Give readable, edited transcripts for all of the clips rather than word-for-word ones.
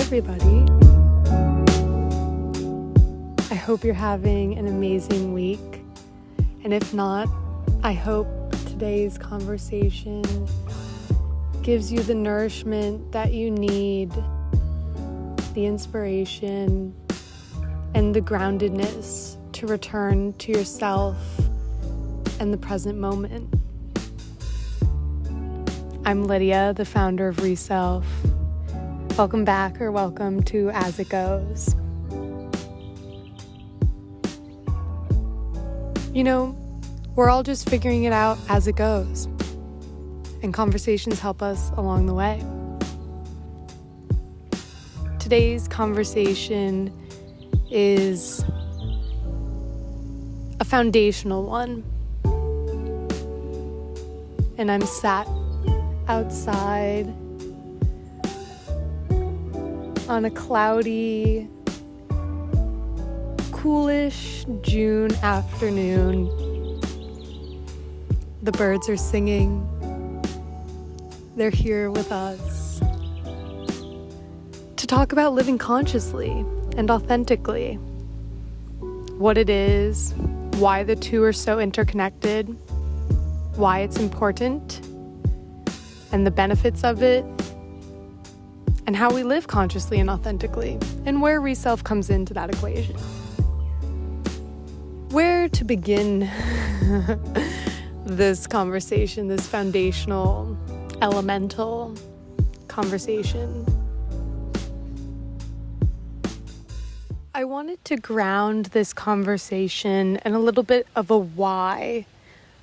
everybody. I hope you're having an amazing week. And if not, I hope today's conversation gives you the nourishment that you need, the inspiration, and the groundedness to return to yourself and the present moment. I'm Lydia, the founder of Reself. Welcome back, or welcome to As It Goes. You know, we're all just figuring it out as it goes, and conversations help us along the way. Today's conversation is a foundational one, and I'm sat outside on a cloudy, coolish June afternoon. The birds are singing. They're here with us to talk about living consciously and authentically. What it is, why the two are so interconnected, why it's important, and the benefits of it, and how we live consciously and authentically, and where Reself comes into that equation. Where to begin this conversation, this foundational, elemental conversation? I wanted to ground this conversation in a little bit of a why.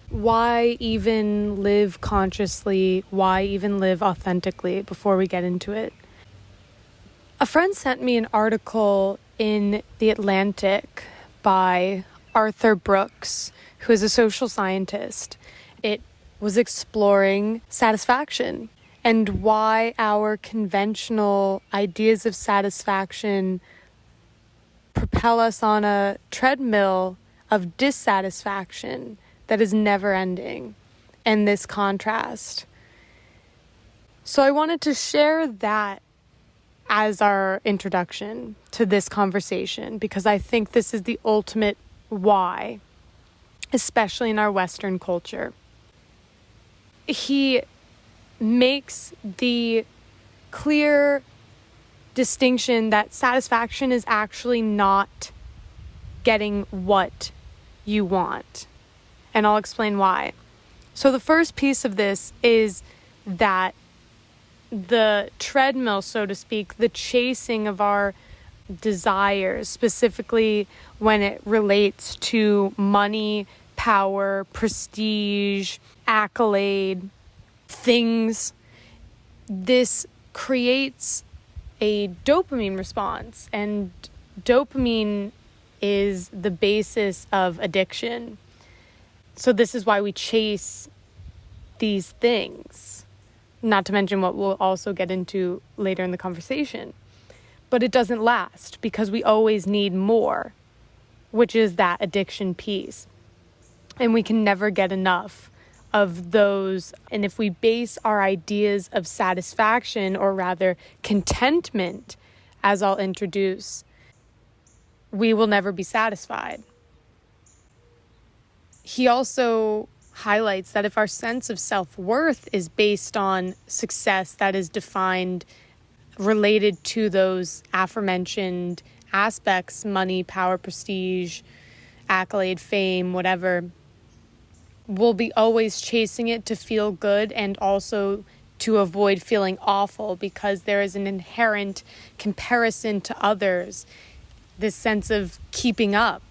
Why even live consciously? Why even live authentically before we get into it? A friend sent me an article in The Atlantic by Arthur Brooks, who is a social scientist. It was exploring satisfaction and why our conventional ideas of satisfaction propel us on a treadmill of dissatisfaction that is never ending, and this contrast. So I wanted to share that as our introduction to this conversation, because I think this is the ultimate why, especially in our Western culture. He makes the clear distinction that satisfaction is actually not getting what you want. And I'll explain why. So the first piece of this is that the treadmill, so to speak, the chasing of our desires, specifically when it relates to money, power, prestige, accolade, things, this creates a dopamine response. And dopamine is the basis of addiction. So this is why we chase these things, not to mention what we'll also get into later in the conversation. But it doesn't last because we always need more, which is that addiction piece. And we can never get enough of those. And if we base our ideas of satisfaction, or rather contentment, as I'll introduce, we will never be satisfied. He also highlights that if our sense of self-worth is based on success that is defined, related to those aforementioned aspects, money, power, prestige, accolade, fame, whatever, we'll be always chasing it to feel good and also to avoid feeling awful, because there is an inherent comparison to others. This sense of keeping up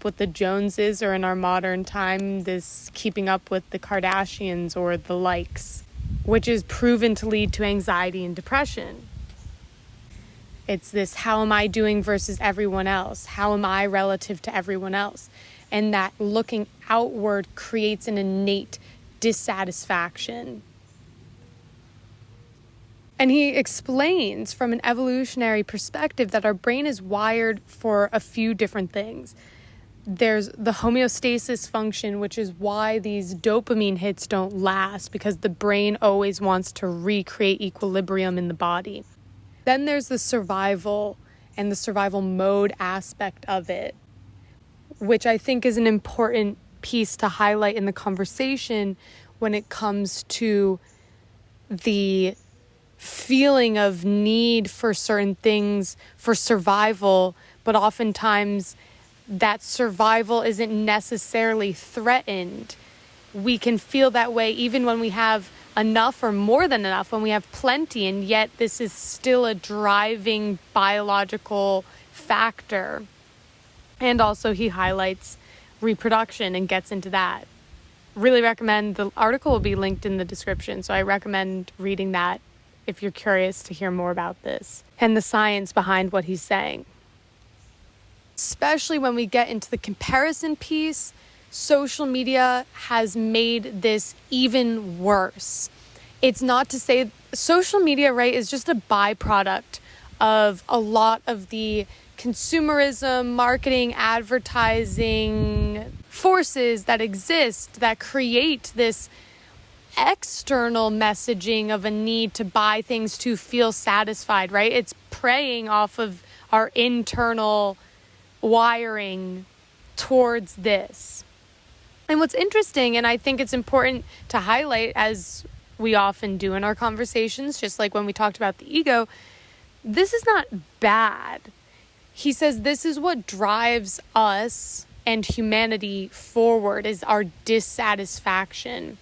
with the Joneses, or in our modern time, this keeping up with the Kardashians or the likes, which is proven to lead to anxiety and depression. It's this, how am I doing versus everyone else? How am I relative to everyone else? And that looking outward creates an innate dissatisfaction. And he explains from an evolutionary perspective that our brain is wired for a few different things. There's the homeostasis function, which is why these dopamine hits don't last, because the brain always wants to recreate equilibrium in the body. Then there's the survival and the survival mode aspect of it, which I think is an important piece to highlight in the conversation when it comes to the feeling of need for certain things for survival, but oftentimes that survival isn't necessarily threatened. We can feel that way even when we have enough or more than enough, when we have plenty, and yet this is still a driving biological factor. And also he highlights reproduction and gets into that. Really recommend, the article will be linked in the description, so I recommend reading that if you're curious to hear more about this and the science behind what he's saying. Especially when we get into the comparison piece, social media has made this even worse. It's not to say social media, right, is just a byproduct of a lot of the consumerism, marketing, advertising forces that exist that create this external messaging of a need to buy things to feel satisfied, right? It's preying off of our internal wiring towards this. And what's interesting, and I think it's important to highlight, as we often do in our conversations, just like when we talked about the ego, this is not bad. He says this is what drives us and humanity forward, is our dissatisfaction.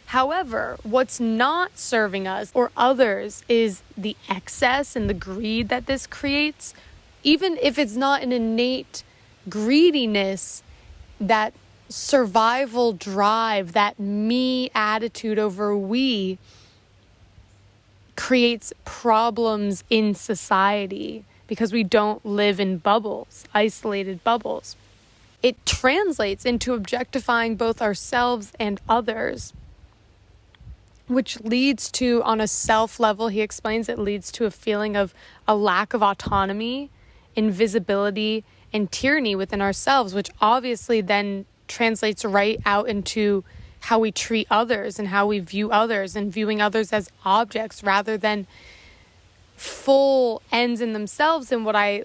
However, what's not serving us or others is the excess and the greed that this creates. Even if it's not an innate greediness, that survival drive, that me attitude over we, creates problems in society because we don't live in bubbles, isolated bubbles. It translates into objectifying both ourselves and others, which leads to, on a self level, he explains, it leads to a feeling of a lack of autonomy, invisibility, and tyranny within ourselves, which obviously then translates right out into how we treat others and how we view others, and viewing others as objects rather than full ends in themselves. And what I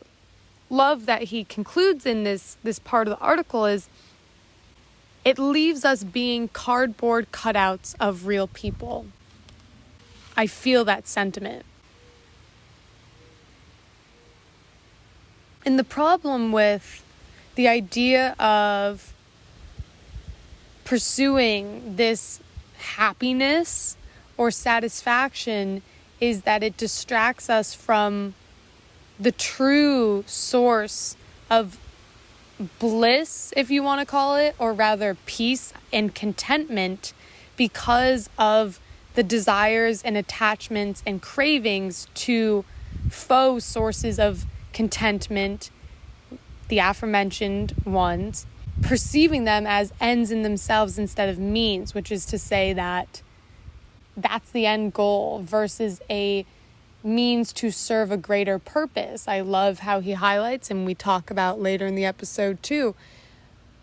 love that he concludes in this part of the article is it leaves us being cardboard cutouts of real people. I feel that sentiment. And the problem with the idea of pursuing this happiness or satisfaction is that it distracts us from the true source of bliss, if you want to call it, or rather peace and contentment, because of the desires and attachments and cravings to faux sources of contentment, the aforementioned ones, perceiving them as ends in themselves instead of means, which is to say that that's the end goal versus a means to serve a greater purpose. I love how he highlights, and we talk about later in the episode too,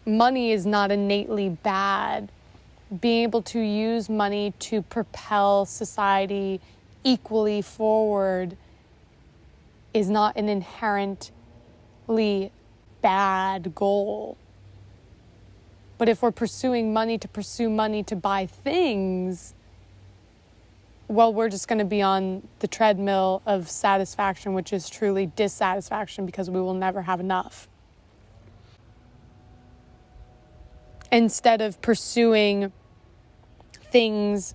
money is not innately bad. Being able to use money to propel society equally forward is not an inherently bad goal. But if we're pursuing money to pursue money to buy things, well, we're just going to be on the treadmill of satisfaction, which is truly dissatisfaction, because we will never have enough. Instead of pursuing things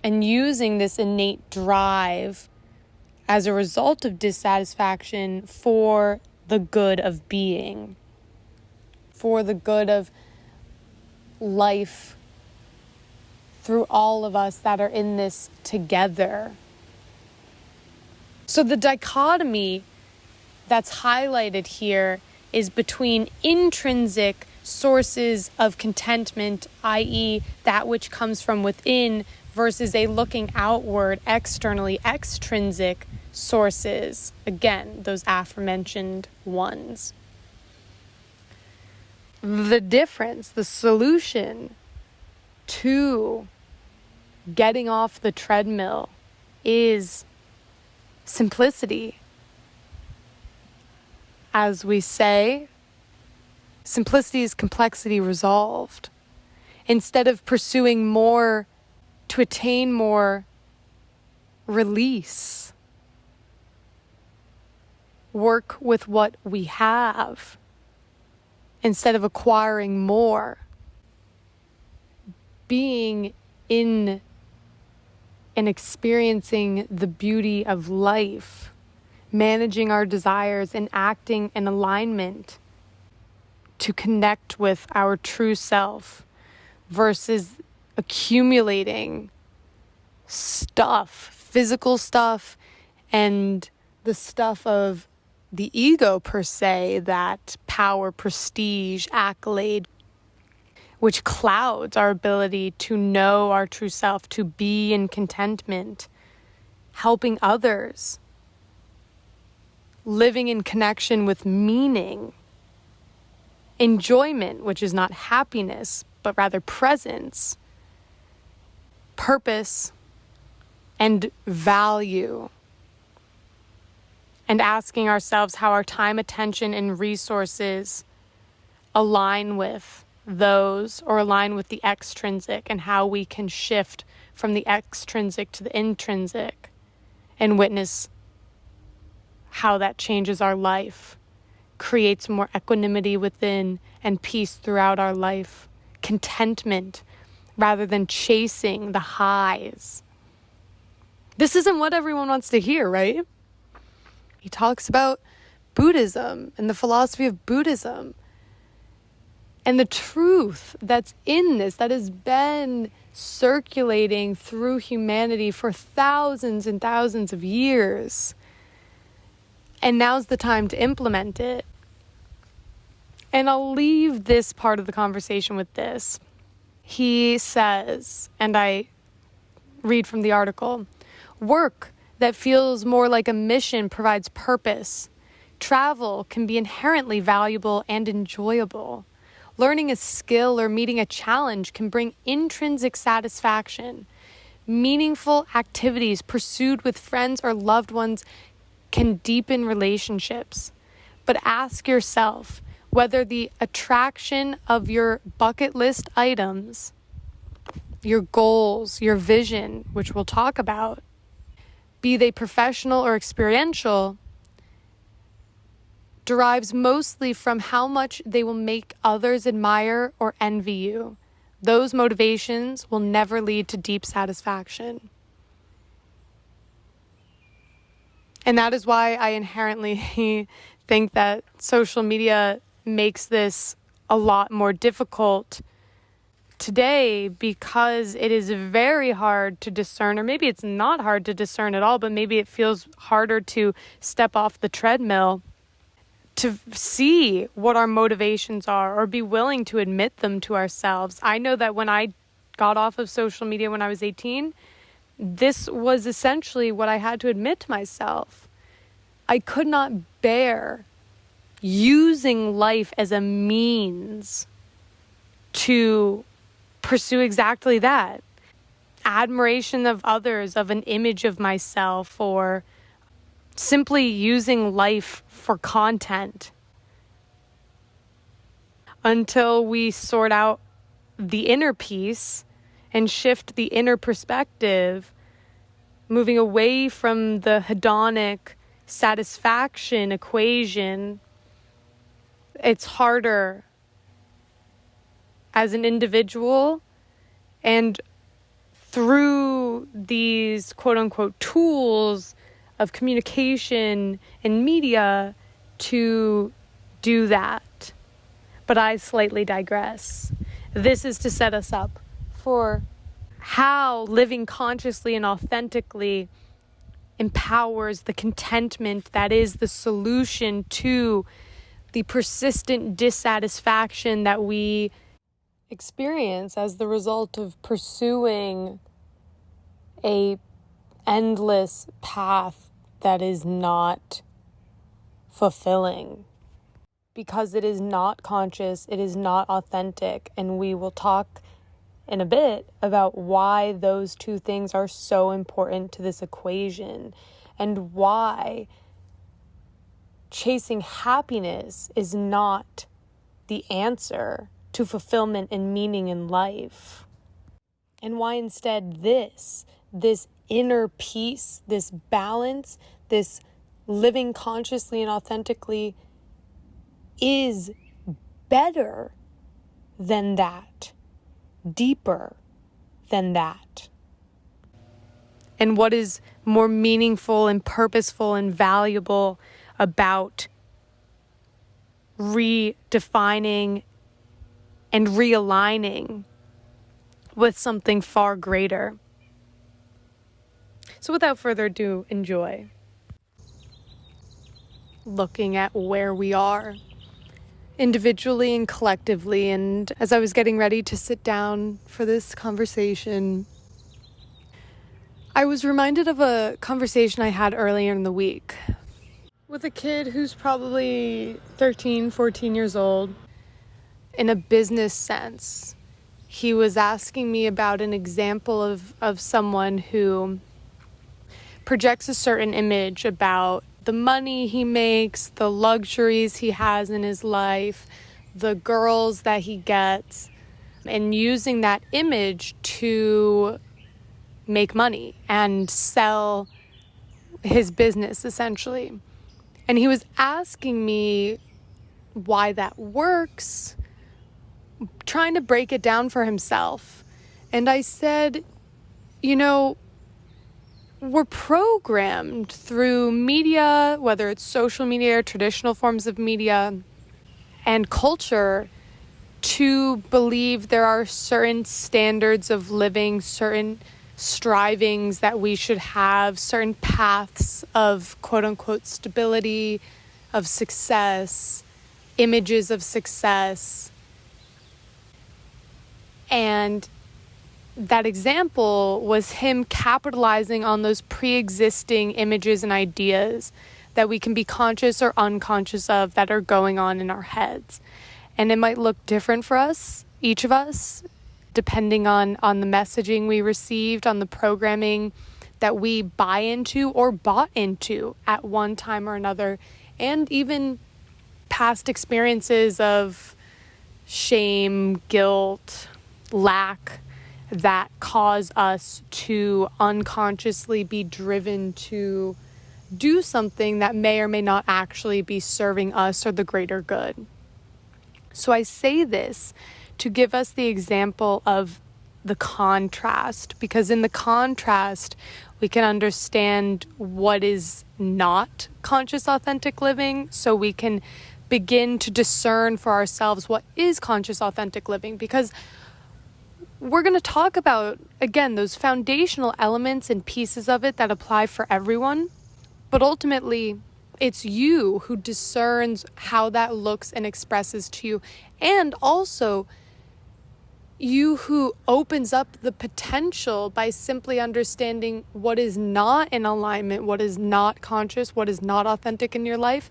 and using this innate drive as a result of dissatisfaction for the good of being, for the good of life through all of us that are in this together. So the dichotomy that's highlighted here is between intrinsic sources of contentment, i.e. that which comes from within, versus a looking outward, externally extrinsic sources. Again, those aforementioned ones. The difference, the solution to getting off the treadmill is simplicity. As we say, simplicity is complexity resolved. Instead of pursuing more to attain more, release. Work with what we have instead of acquiring more. Being in and experiencing the beauty of life, managing our desires and acting in alignment to connect with our true self versus accumulating stuff, physical stuff, and the stuff of the ego per se, that power, prestige, accolade, which clouds our ability to know our true self, to be in contentment, helping others, living in connection with meaning, enjoyment, which is not happiness, but rather presence, purpose, and value. And asking ourselves how our time, attention, and resources align with those, or align with the extrinsic, and how we can shift from the extrinsic to the intrinsic and witness how that changes our life, creates more equanimity within and peace throughout our life, contentment rather than chasing the highs. This isn't what everyone wants to hear, right? He talks about Buddhism and the philosophy of Buddhism and the truth that's in this, that has been circulating through humanity for thousands and thousands of years. And now's the time to implement it. And I'll leave this part of the conversation with this. He says, and I read from the article, work that feels more like a mission provides purpose. Travel can be inherently valuable and enjoyable. Learning a skill or meeting a challenge can bring intrinsic satisfaction. Meaningful activities pursued with friends or loved ones can deepen relationships. But ask yourself whether the attraction of your bucket list items, your goals, your vision, which we'll talk about, be they professional or experiential, derives mostly from how much they will make others admire or envy you. Those motivations will never lead to deep satisfaction. And that is why I inherently think that social media makes this a lot more difficult today, because it is very hard to discern, or maybe it's not hard to discern at all, but maybe it feels harder to step off the treadmill to see what our motivations are or be willing to admit them to ourselves. I know that when I got off of social media when I was 18, this was essentially what I had to admit to myself. I could not bear using life as a means to pursue exactly that. Admiration of others, of an image of myself, or simply using life for content. Until we sort out the inner peace and shift the inner perspective, moving away from the hedonic satisfaction equation, it's harder as an individual and through these quote unquote tools of communication and media to do that. But I slightly digress. This is to set us up for how living consciously and authentically empowers the contentment that is the solution to the persistent dissatisfaction that we experience as the result of pursuing a endless path that is not fulfilling, because it is not conscious, it is not authentic. And we will talk in a bit about why those two things are so important to this equation and why chasing happiness is not the answer to fulfillment and meaning in life. And why instead this inner peace, this balance, this living consciously and authentically is better than that, deeper than that. And what is more meaningful and purposeful and valuable about redefining and realigning with something far greater? So without further ado, enjoy. Looking at where we are individually and collectively. And as I was getting ready to sit down for this conversation, I was reminded of a conversation I had earlier in the week with a kid who's probably 13, 14 years old. In a business sense, he was asking me about an example of someone who projects a certain image about the money he makes, the luxuries he has in his life, the girls that he gets, and using that image to make money and sell his business, essentially. And he was asking me why that works, trying to break it down for himself. And I said, we're programmed through media, whether it's social media or traditional forms of media and culture, to believe there are certain standards of living, certain strivings that we should have, certain paths of quote unquote stability, of success, images of success. And that example was him capitalizing on those pre-existing images and ideas that we can be conscious or unconscious of that are going on in our heads. And it might look different for us, each of us, depending on the messaging we received, on the programming that we buy into or bought into at one time or another, and even past experiences of shame, guilt, lack, that cause us to unconsciously be driven to do something that may or may not actually be serving us or the greater good. So I say this to give us the example of the contrast, because in the contrast, we can understand what is not conscious, authentic living, so we can begin to discern for ourselves what is conscious, authentic living, because we're going to talk about, again, those foundational elements and pieces of it that apply for everyone. But ultimately, it's you who discerns how that looks and expresses to you. And also, you who opens up the potential by simply understanding what is not in alignment, what is not conscious, what is not authentic in your life.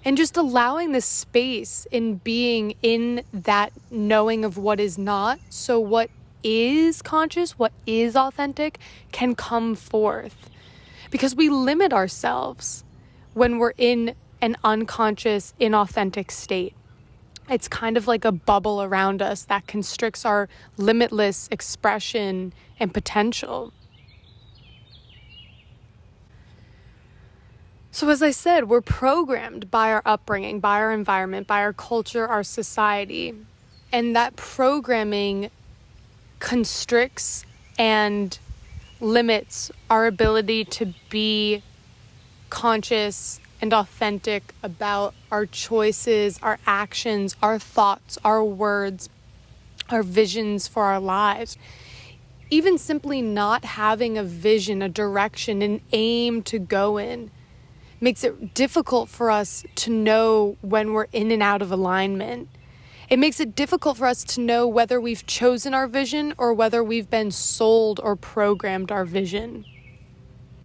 And just allowing this space in being in that knowing of what is not, so what is conscious, what is authentic, can come forth. Because we limit ourselves when we're in an unconscious, inauthentic state. It's kind of like a bubble around us that constricts our limitless expression and potential. So as I said, we're programmed by our upbringing, by our environment, by our culture, our society. And that programming constricts and limits our ability to be conscious and authentic about our choices, our actions, our thoughts, our words, our visions for our lives. Even simply not having a vision, a direction, an aim to go in makes it difficult for us to know when we're in and out of alignment. It makes it difficult for us to know whether we've chosen our vision or whether we've been sold or programmed our vision.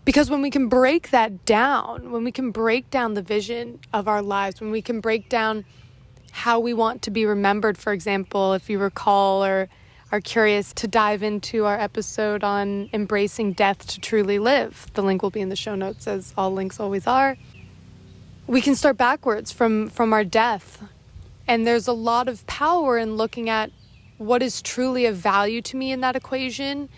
Because when we can break that down, when we can break down the vision of our lives, when we can break down how we want to be remembered, for example, if you recall, or are curious to dive into our episode on embracing death to truly live, the link will be in the show notes, as all links always are. We can start backwards from our death. And there's a lot of power in looking at what is truly of value to me in that equation,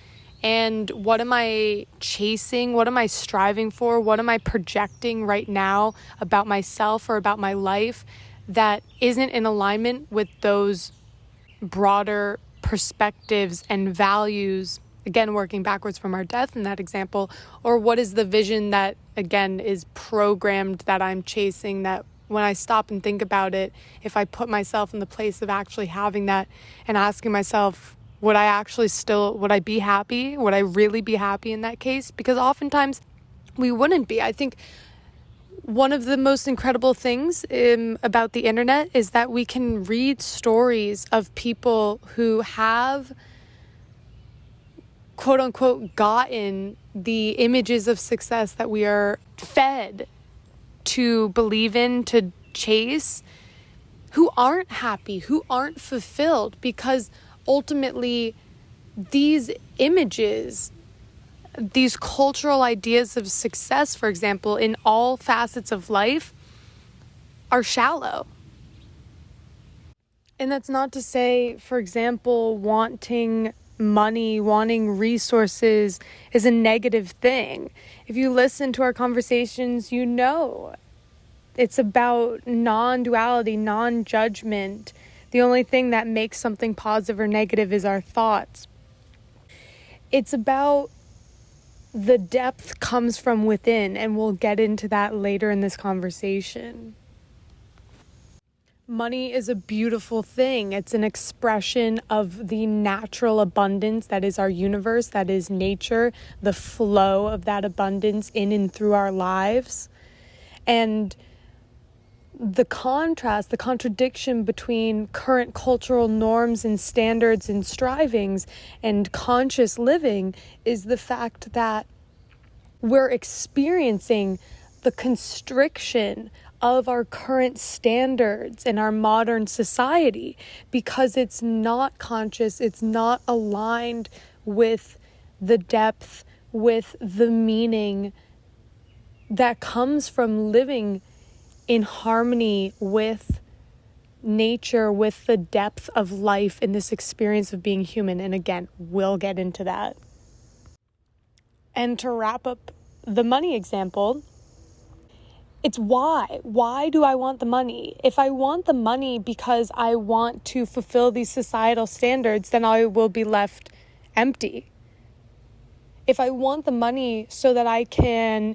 and what am I chasing, what am I striving for, what am I projecting right now about myself or about my life that isn't in alignment with those broader perspectives and values, again, working backwards from our death in that example, or what is the vision that, again, is programmed that I'm chasing, that when I stop and think about it, if I put myself in the place of actually having that and asking myself, would I be happy? Would I really be happy in that case? Because oftentimes we wouldn't be. I think one of the most incredible things about the internet is that we can read stories of people who have, quote unquote, gotten the images of success that we are fed to believe in, to chase, who aren't happy, who aren't fulfilled, because ultimately these images, these cultural ideas of success, for example, in all facets of life, are shallow. And that's not to say, for example, wanting money, wanting resources is a negative thing. If you listen to our conversations, you know it's about non-duality, non-judgment. The only thing that makes something positive or negative is our thoughts. It's about the depth comes from within, and we'll get into that later in this conversation. Money is a beautiful thing. It's an expression of the natural abundance that is our universe, that is nature, the flow of that abundance in and through our lives. And the contrast, the contradiction between current cultural norms and standards and strivings and conscious living is the fact that we're experiencing the constriction of our current standards in our modern society because it's not conscious, it's not aligned with the depth, with the meaning that comes from living in harmony with nature, with the depth of life in this experience of being human. And again, we'll get into that. And to wrap up the money example, it's why. Why do I want the money? If I want the money because I want to fulfill these societal standards, then I will be left empty. If I want the money so that I can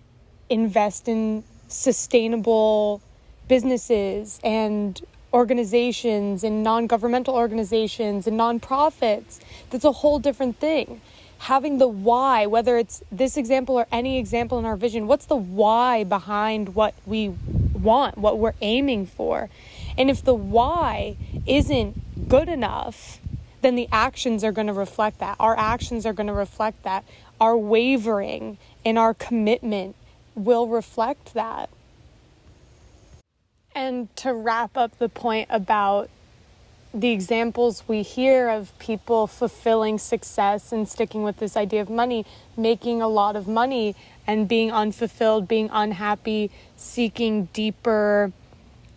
invest in sustainable businesses and organizations and non-governmental organizations and nonprofits, that's a whole different thing. Having the why, whether it's this example or any example in our vision, what's the why behind what we want, what we're aiming for? And if the why isn't good enough, then the actions are going to reflect that. Our actions are going to reflect that. Our wavering in our commitment will reflect that. And to wrap up the point about the examples we hear of people fulfilling success and sticking with this idea of money, making a lot of money and being unfulfilled, being unhappy, seeking deeper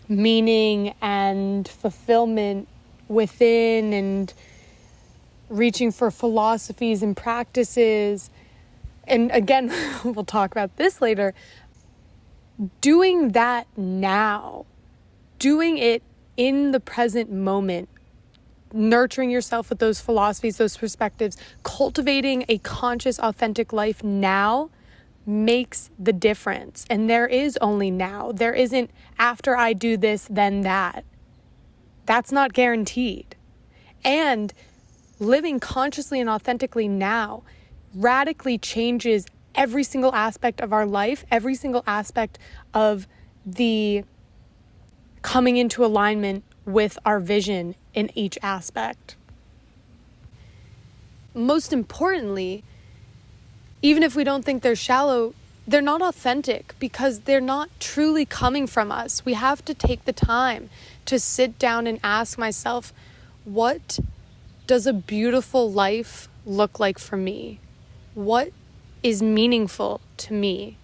meaning and fulfillment within and reaching for philosophies and practices. And again, we'll talk about this later. Doing that now, doing it in the present moment, nurturing yourself with those philosophies, those perspectives, cultivating a conscious, authentic life now makes the difference. And there is only now. There isn't after I do this, then that. That's not guaranteed. And living consciously and authentically now radically changes every single aspect of our life, every single aspect of the coming into alignment with our vision in each aspect. Most importantly, even if we don't think they're shallow, they're not authentic because they're not truly coming from us. We have to take the time to sit down and ask myself, what does a beautiful life look like for me? What is meaningful to me?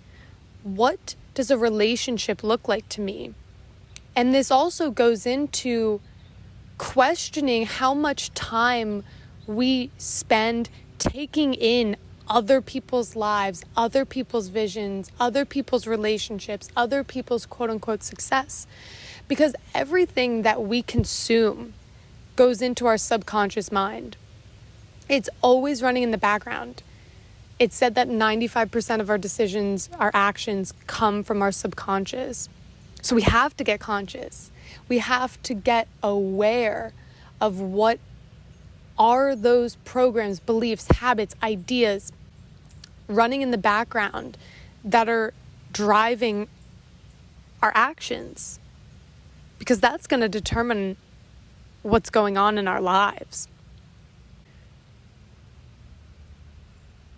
What does a relationship look like to me? And this also goes into questioning how much time we spend taking in other people's lives, other people's visions, other people's relationships, other people's quote unquote success. Because everything that we consume goes into our subconscious mind. It's always running in the background. It's said that 95% of our decisions, our actions come from our subconscious. So we have to get conscious. We have to get aware of what are those programs, beliefs, habits, ideas running in the background that are driving our actions. Because that's going to determine what's going on in our lives.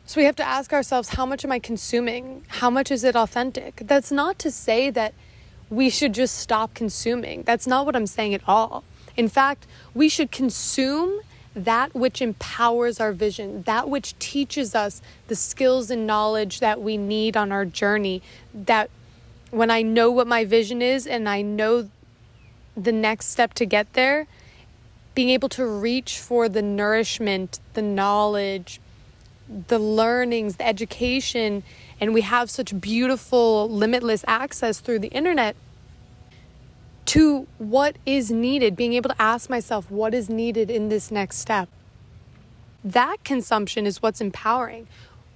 So we have to ask ourselves, how much am I consuming? How much is it authentic? That's not to say that we should just stop consuming. That's not what I'm saying at all. In fact, we should consume that which empowers our vision, that which teaches us the skills and knowledge that we need on our journey. That when I know what my vision is and I know the next step to get there, being able to reach for the nourishment, the knowledge, the learnings, the education, and we have such beautiful, limitless access through the internet to what is needed, being able to ask myself what is needed in this next step. That consumption is what's empowering.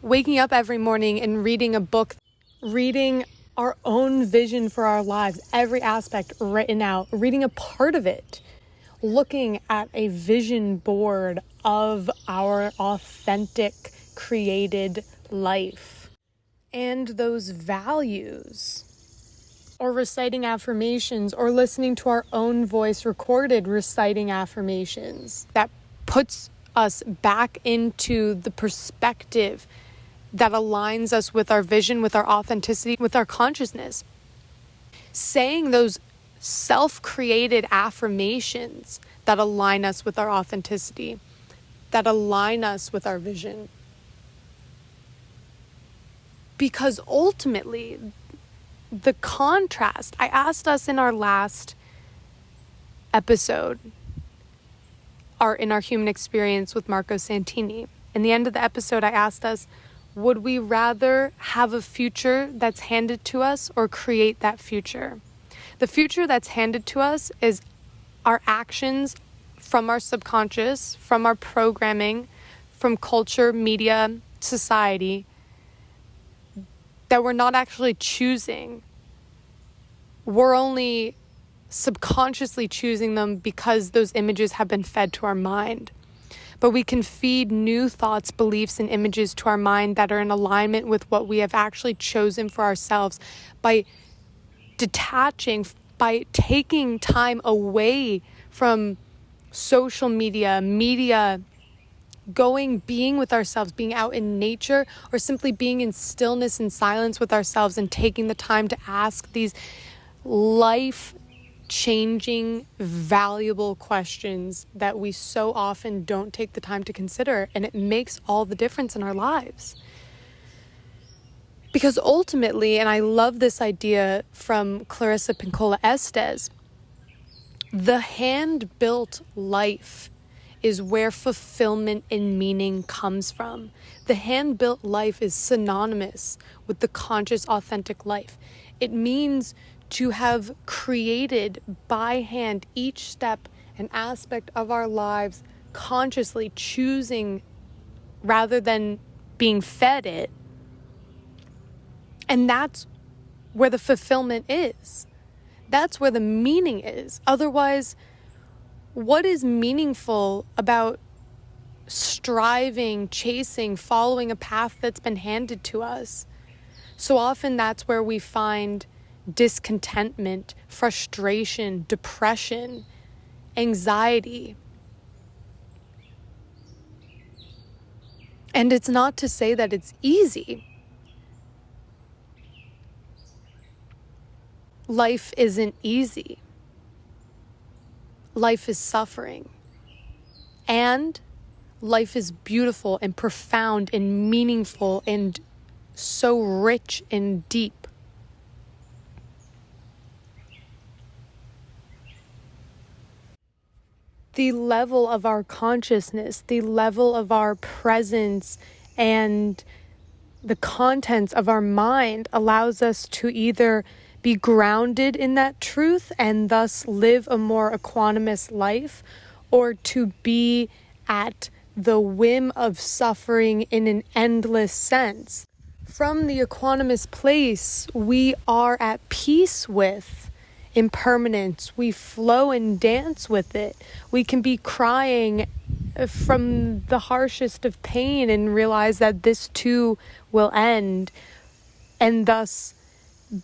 Waking up every morning and reading a book, reading our own vision for our lives, every aspect written out, reading a part of it, looking at a vision board of our authentic created life and those values, or reciting affirmations, or listening to our own voice recorded reciting affirmations. That puts us back into the perspective that aligns us with our vision, with our authenticity, with our consciousness. Saying those self-created affirmations that align us with our authenticity, that align us with our vision. Because ultimately, the contrast, I asked us in our last episode, in our human experience with Marco Santini. In the end of the episode, I asked us, would we rather have a future that's handed to us or create that future? The future that's handed to us is our actions from our subconscious, from our programming, from culture, media, society, that we're not actually choosing. We're only subconsciously choosing them because those images have been fed to our mind. But we can feed new thoughts, beliefs, and images to our mind that are in alignment with what we have actually chosen for ourselves by detaching, by taking time away from social media, being with ourselves, being out in nature, or simply being in stillness and silence with ourselves and taking the time to ask these life-changing, valuable questions that we so often don't take the time to consider, and it makes all the difference in our lives. Because ultimately, and I love this idea from Clarissa Pinkola Estes, the hand-built life is where fulfillment and meaning comes from. The hand-built life is synonymous with the conscious, authentic life. It means to have created by hand each step and aspect of our lives, consciously choosing rather than being fed it. And that's where the fulfillment is. That's where the meaning is. Otherwise, what is meaningful about striving, chasing, following a path that's been handed to us? So often that's where we find discontentment, frustration, depression, anxiety. And it's not to say that it's easy. Life isn't easy. Life is suffering. And life is beautiful and profound and meaningful and so rich and deep. The level of our consciousness, the level of our presence, and the contents of our mind allows us to either be grounded in that truth and thus live a more equanimous life, or to be at the whim of suffering in an endless sense. From the equanimous place, we are at peace with impermanence. We flow and dance with it. We can be crying from the harshest of pain and realize that this too will end, and thus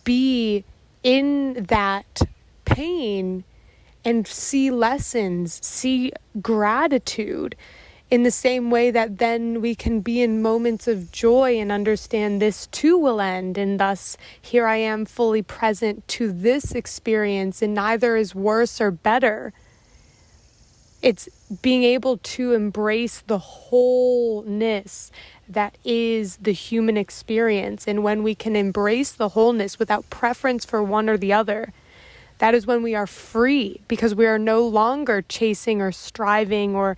be in that pain and see lessons, see gratitude, in the same way that then we can be in moments of joy and understand this too will end, and thus here I am fully present to this experience, and neither is worse or better. It's being able to embrace the wholeness that is the human experience. And when we can embrace the wholeness without preference for one or the other, that is when we are free, because we are no longer chasing or striving or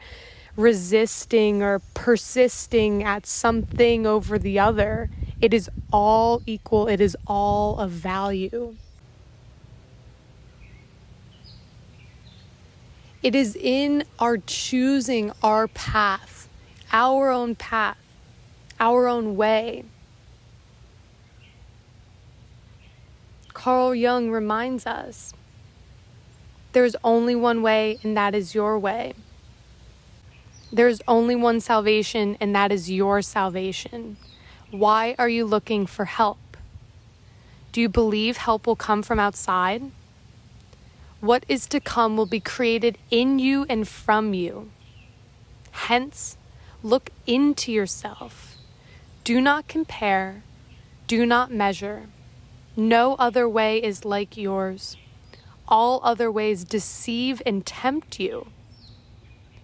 resisting or persisting at something over the other. It is all equal. It is all of value. It is in our choosing our path, our own way. Carl Jung reminds us, there's only one way, and that is your way. There's only one salvation, and that is your salvation. Why are you looking for help? Do you believe help will come from outside? What is to come will be created in you and from you. Hence, look into yourself. Do not compare. Do not measure. No other way is like yours. All other ways deceive and tempt you.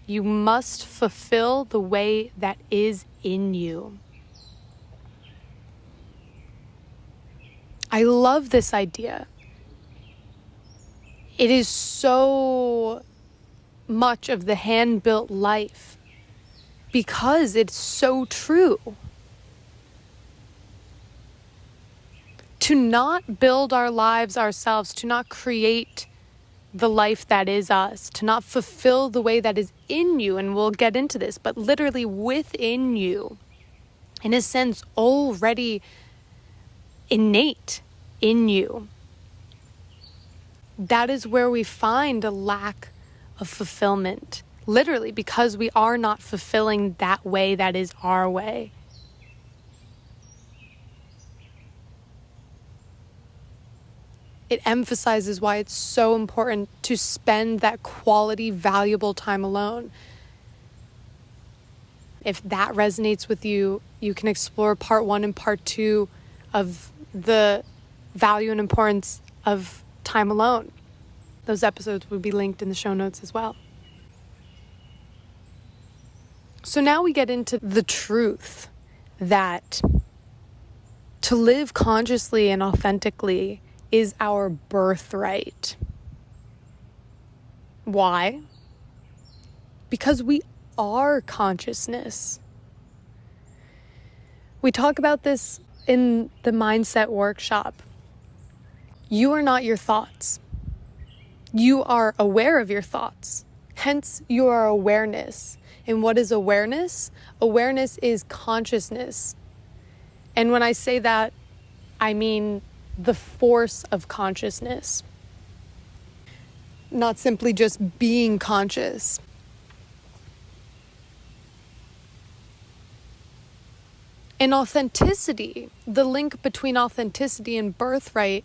You must fulfill the way that is in you. I love this idea. It is so much of the hand-built life because it's so true. To not build our lives ourselves, to not create the life that is us, to not fulfill the way that is in you, and we'll get into this, but literally within you, in a sense, already innate in you. That is where we find a lack of fulfillment, literally, because we are not fulfilling that way that is our way. It emphasizes why it's so important to spend that quality, valuable time alone. If that resonates with you, you can explore part 1 and part 2 of the value and importance of time alone. Those episodes will be linked in the show notes as well. So now we get into the truth that to live consciously and authentically is our birthright. Why? Because we are consciousness. We talk about this in the mindset workshop. You are not your thoughts. You are aware of your thoughts. Hence, you are awareness. And what is awareness? Awareness is consciousness. And when I say that, I mean the force of consciousness. Not simply just being conscious. In authenticity, the link between authenticity and birthright,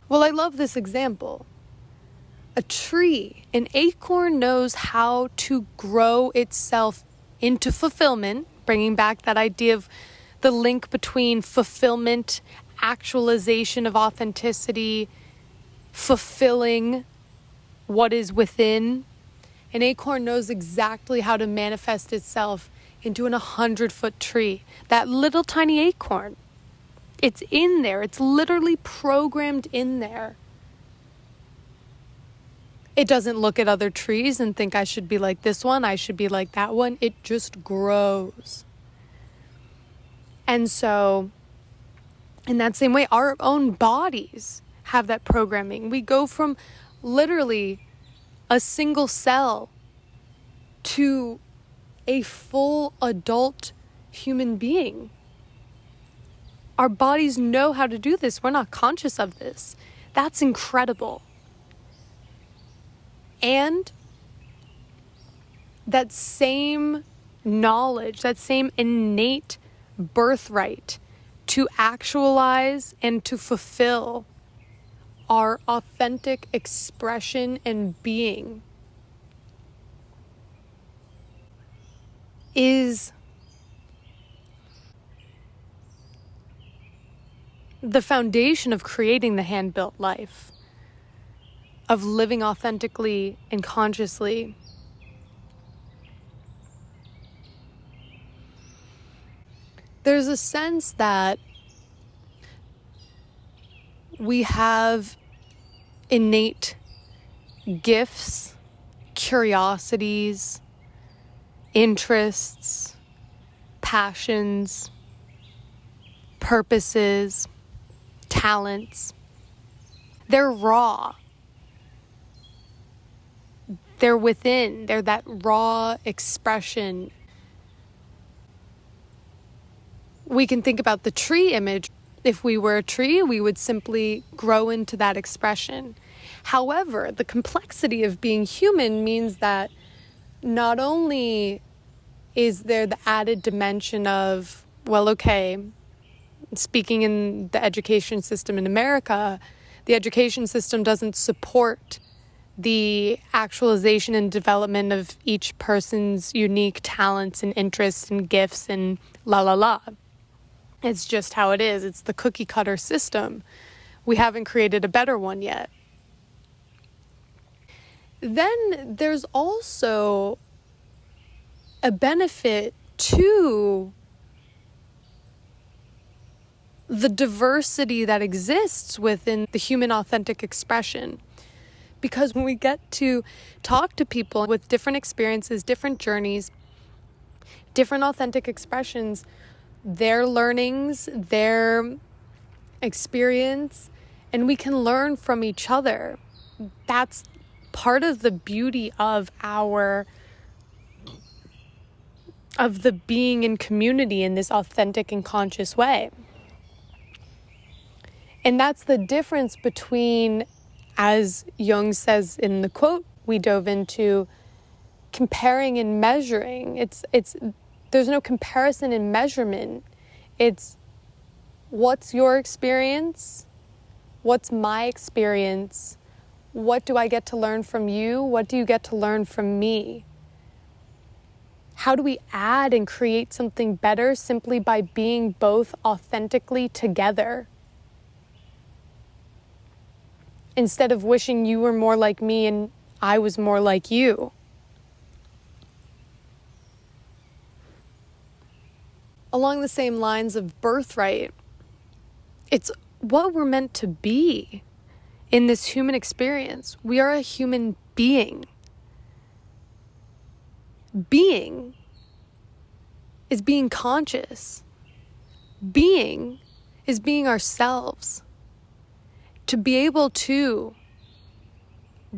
well, I love this example. A tree, an acorn knows how to grow itself into fulfillment, bringing back that idea of the link between fulfillment, actualization of authenticity, fulfilling what is within, An acorn knows exactly how to manifest itself into an 100-foot tree. That little tiny acorn, it's in there. It's literally programmed in there. It doesn't look at other trees and think I should be like this one, I should be like that one. It just grows. And so, in that same way, our own bodies have that programming. We go from literally a single cell to a full adult human being. Our bodies know how to do this. We're not conscious of this. That's incredible. And that same knowledge, that same innate birthright to actualize and to fulfill our authentic expression and being is the foundation of creating the hand-built life, of living authentically and consciously. There's a sense that we have innate gifts, curiosities, interests, passions, purposes, talents. They're raw. They're within. They're that raw expression. We can think about the tree image. If we were a tree, we would simply grow into that expression. However, the complexity of being human means that not only is there the added dimension of, well, okay, speaking in the education system in America, the education system doesn't support the actualization and development of each person's unique talents and interests and gifts and la la la. It's just how it is. It's the cookie cutter system. We haven't created a better one yet. Then there's also a benefit to the diversity that exists within the human authentic expression. Because when we get to talk to people with different experiences, different journeys, different authentic expressions, their learnings, their experience, and we can learn from each other. That's part of the beauty of the being in community in this authentic and conscious way. And that's the difference between, as Jung says in the quote we dove into, comparing and measuring. There's no comparison and measurement. It's what's your experience? What's my experience? What do I get to learn from you? What do you get to learn from me? How do we add and create something better simply by being both authentically together? Instead of wishing you were more like me and I was more like you. Along the same lines of birthright, it's what we're meant to be in this human experience. We are a human being. Being is being conscious. Being is being ourselves. To be able to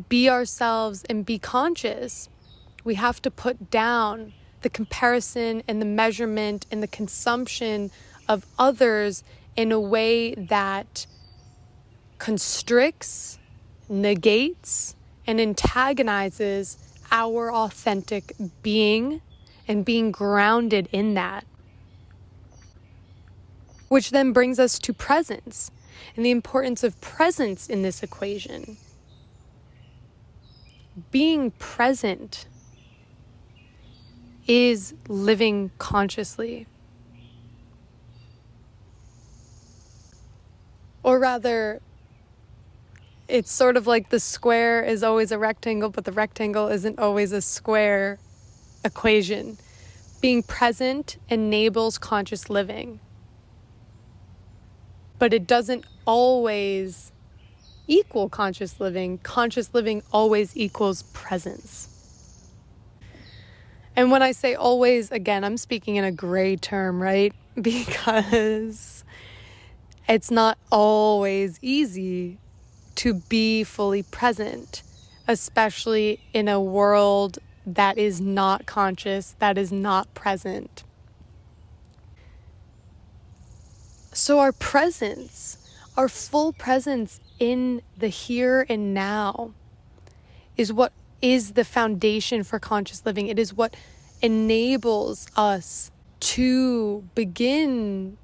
be ourselves and be conscious, we have to put down the comparison and the measurement and the consumption of others in a way that constricts, negates, and antagonizes our authentic being and being grounded in that. Which then brings us to presence and the importance of presence in this equation. Being present is living consciously. Or rather, It's sort of like the square is always a rectangle, but the rectangle isn't always a square equation. Being present enables conscious living, but it doesn't always equal conscious living. Conscious living always equals presence. And when I say always, again, I'm speaking in a gray term, right? Because it's not always easy to be fully present, especially in a world that is not conscious, that is not present. So our presence, our full presence in the here and now is what is the foundation for conscious living. It is what enables us to begin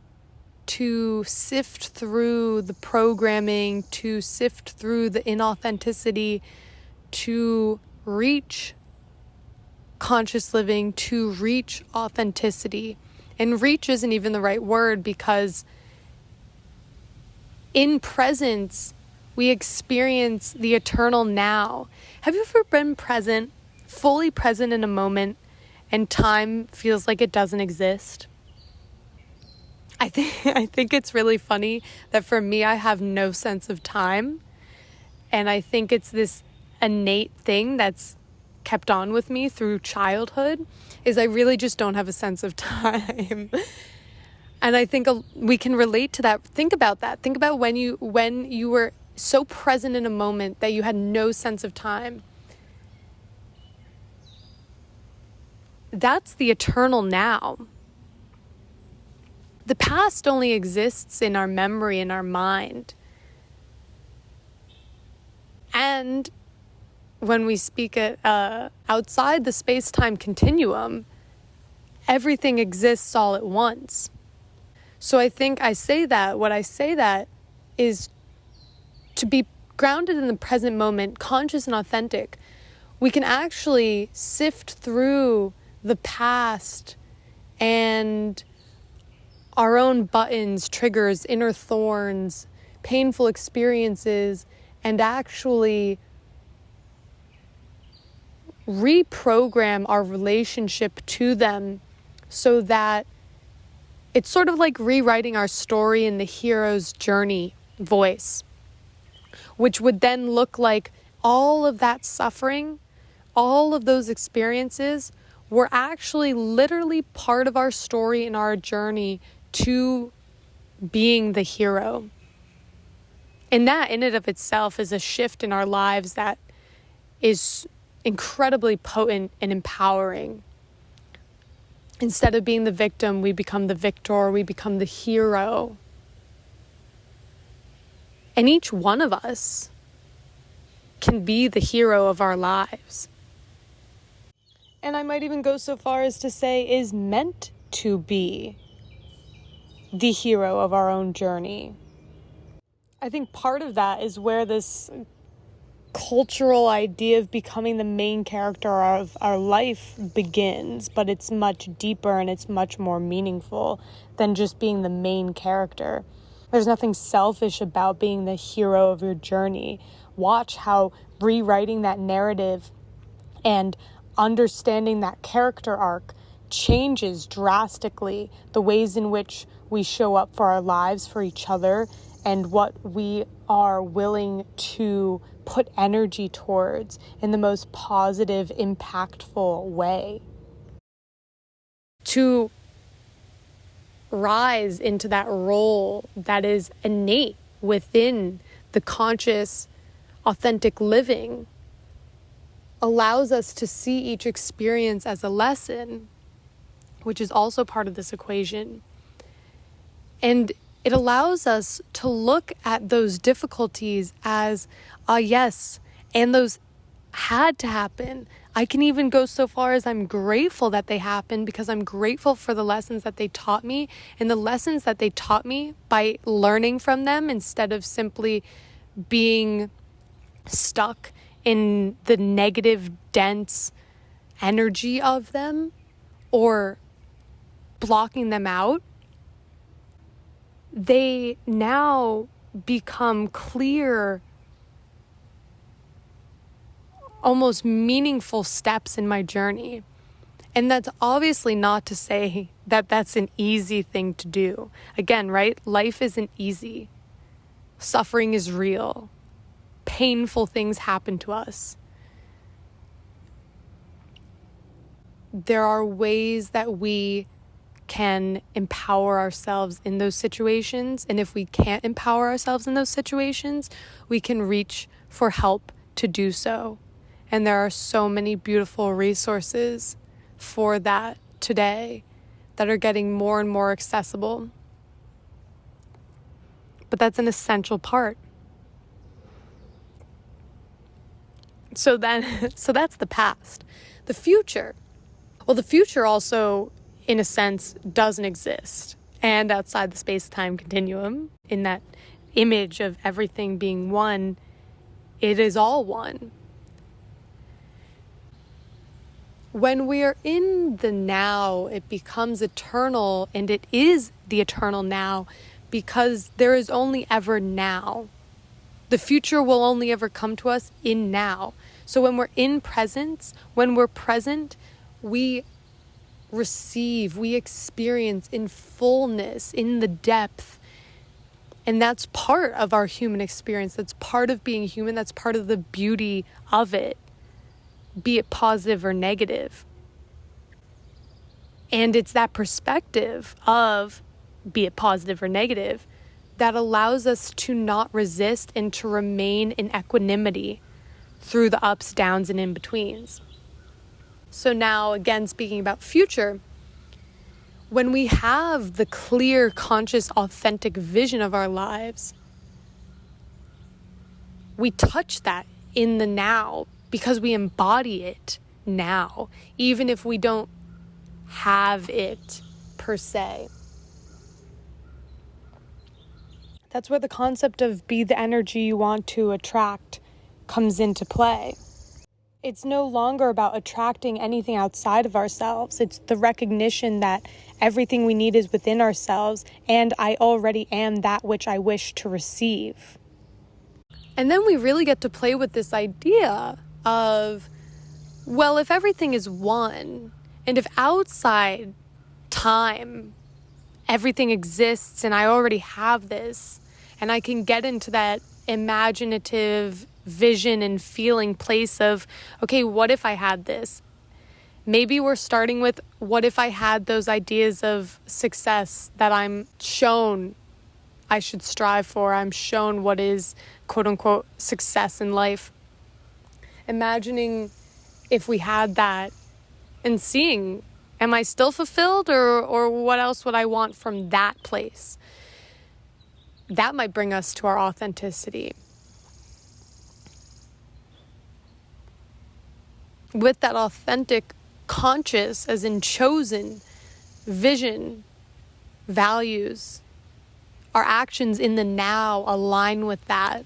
to sift through the programming, to sift through the inauthenticity, to reach conscious living, to reach authenticity. And reach isn't even the right word, because in presence, we experience the eternal now. Have you ever been present, fully present in a moment, and time feels like it doesn't exist? I think it's really funny that for me, I have no sense of time. And I think it's this innate thing that's kept on with me through childhood, is I really just don't have a sense of time. And I think we can relate to that. Think about that. Think about when you were so present in a moment that you had no sense of time. That's the eternal now. The past only exists in our memory, in our mind. And when we speak it outside the space-time continuum, everything exists all at once. So I think what I say that is to be grounded in the present moment, conscious and authentic. We can actually sift through the past and our own buttons, triggers, inner thorns, painful experiences, and actually reprogram our relationship to them so that it's sort of like rewriting our story in the hero's journey voice, which would then look like all of that suffering, all of those experiences were actually literally part of our story and our journey to being the hero. And that in and of itself is a shift in our lives that is incredibly potent and empowering. Instead of being the victim, we become the victor, we become the hero. And each one of us can be the hero of our lives. And I might even go so far as to say is meant to be the hero of our own journey. I think part of that is where this cultural idea of becoming the main character of our life begins, but it's much deeper and it's much more meaningful than just being the main character. There's nothing selfish about being the hero of your journey. Watch how rewriting that narrative and understanding that character arc changes drastically the ways in which we show up for our lives, for each other, and what we are willing to put energy towards in the most positive, impactful way. To rise into that role that is innate within the conscious, authentic living allows us to see each experience as a lesson, which is also part of this equation. And it allows us to look at those difficulties as, yes, and those had to happen. I can even go so far as I'm grateful that they happened, because I'm grateful for the lessons that they taught me, and the lessons that they taught me by learning from them instead of simply being stuck in the negative, dense energy of them or blocking them out. They now become clear almost meaningful steps in my journey. And that's obviously not to say that that's an easy thing to do. Again, right? Life isn't easy. Suffering is real. Painful things happen to us. There are ways that we can empower ourselves in those situations. And if we can't empower ourselves in those situations, we can reach for help to do so. And there are so many beautiful resources for that today that are getting more and more accessible. But that's an essential part. So that's the past. The future. Well, the future also, in a sense, doesn't exist. And outside the space-time continuum, in that image of everything being one, it is all one. When we are in the now, it becomes eternal, and it is the eternal now because there is only ever now. The future will only ever come to us in now. So when we're in presence, when we're present, we receive, we experience in fullness, in the depth. And that's part of our human experience. That's part of being human. That's part of the beauty of it, be it positive or negative. And it's that perspective of, be it positive or negative, that allows us to not resist and to remain in equanimity through the ups, downs, and in-betweens. So now, again, speaking about future, when we have the clear, conscious, authentic vision of our lives, we touch that in the now because we embody it now, even if we don't have it per se. That's where the concept of be the energy you want to attract comes into play. It's no longer about attracting anything outside of ourselves. It's the recognition that everything we need is within ourselves, and I already am that which I wish to receive. And then we really get to play with this idea of, well, if everything is one, and if outside time, everything exists and I already have this, and I can get into that imaginative vision and feeling place of, okay, what if I had this? Maybe we're starting with, what if I had those ideas of success that I'm shown I should strive for? I'm shown what is quote unquote success in life. Imagining if we had that and seeing, am I still fulfilled or what else would I want from that place? That might bring us to our authenticity. With that authentic, conscious, as in chosen, vision, values, our actions in the now align with that.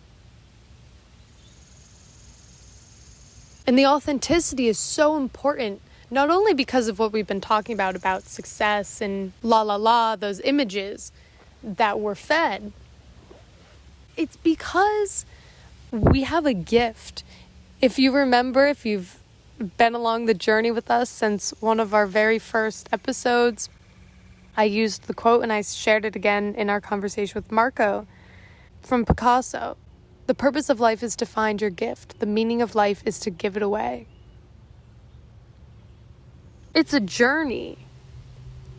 And the authenticity is so important, not only because of what we've been talking about success and those images that we're fed. It's because we have a gift. If you remember, if you've been along the journey with us since one of our very first episodes, I used the quote and I shared it again in our conversation with Marco from Picasso. The purpose of life is to find your gift. The meaning of life is to give it away. It's a journey.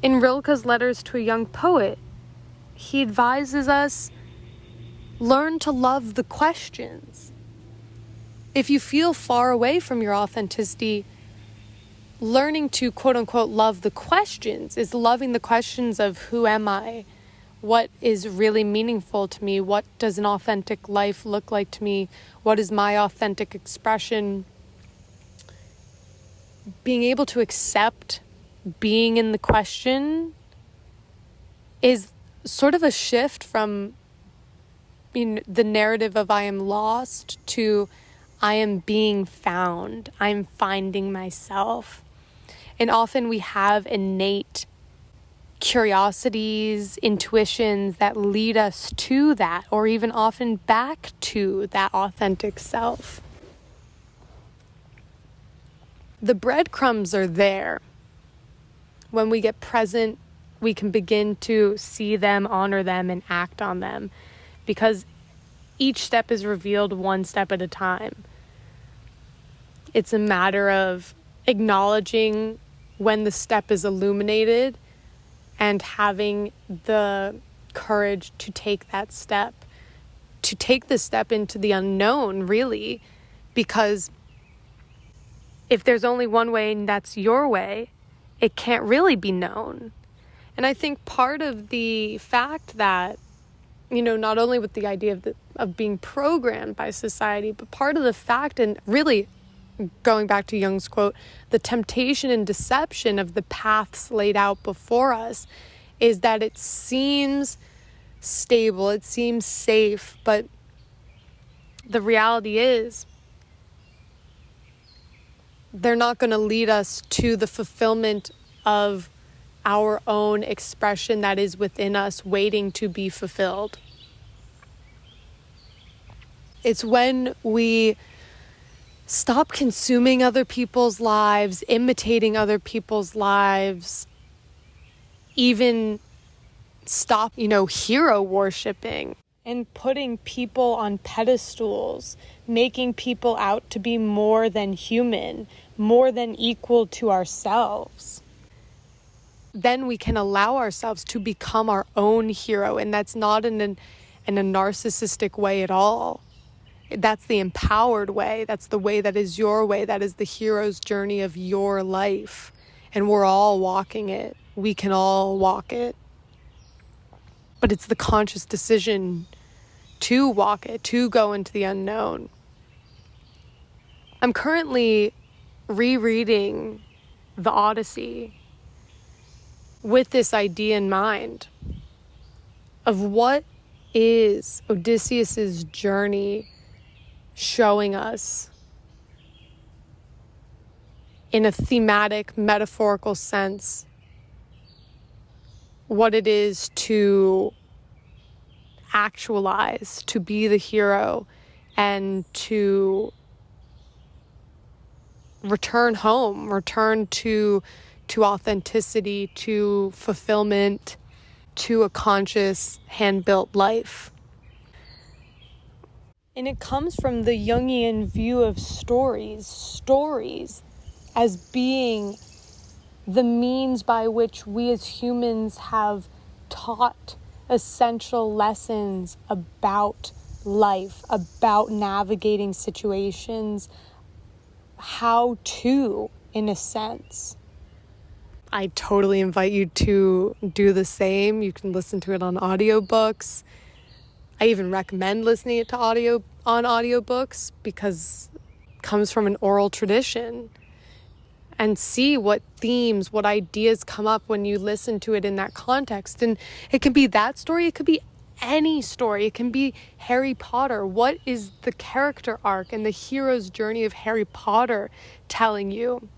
In Rilke's Letters to a Young Poet, he advises us, learn to love the questions. If you feel far away from your authenticity, learning to quote unquote love the questions is loving the questions of who am I? What is really meaningful to me? What does an authentic life look like to me? What is my authentic expression? Being able to accept being in the question is sort of a shift from the narrative of I am lost to I am being found. I'm finding myself. And often we have innate curiosities, intuitions that lead us to that, or even often back to that authentic self. the breadcrumbs are there. When we get present, we can begin to see them, honor them, and act on them, because each step is revealed one step at a time. It's a matter of acknowledging when the step is illuminated and having the courage to take that step, to take the step into the unknown, really, because if there's only one way and that's your way, it can't really be known. And I think part of the fact that, not only with the idea of being programmed by society, but part of the fact, and really going back to Jung's quote, the temptation and deception of the paths laid out before us, is that it seems stable, it seems safe, but the reality is they're not going to lead us to the fulfillment of our own expression that is within us, waiting to be fulfilled. It's when we stop consuming other people's lives, imitating other people's lives, even stop, hero worshiping and putting people on pedestals, making people out to be more than human, more than equal to ourselves. Then we can allow ourselves to become our own hero, and that's not in a narcissistic way at all. That's the empowered way. That's the way that is your way. That is the hero's journey of your life. And we're all walking it. We can all walk it. But it's the conscious decision to walk it, to go into the unknown. I'm currently rereading the Odyssey with this idea in mind of what is Odysseus's journey showing us in a thematic, metaphorical sense, what it is to actualize, to be the hero, and to return home, return to authenticity, to fulfillment, to a conscious, hand-built life. And it comes from the Jungian view of stories as being the means by which we as humans have taught essential lessons about life, about navigating situations, how to, in a sense. I totally invite you to do the same. You can listen to it on audiobooks. I even recommend listening it to audiobooks because it comes from an oral tradition, and see what themes, what ideas come up when you listen to it in that context. And it can be that story, it could be any story. It can be Harry Potter. What is the character arc and the hero's journey of Harry Potter telling you?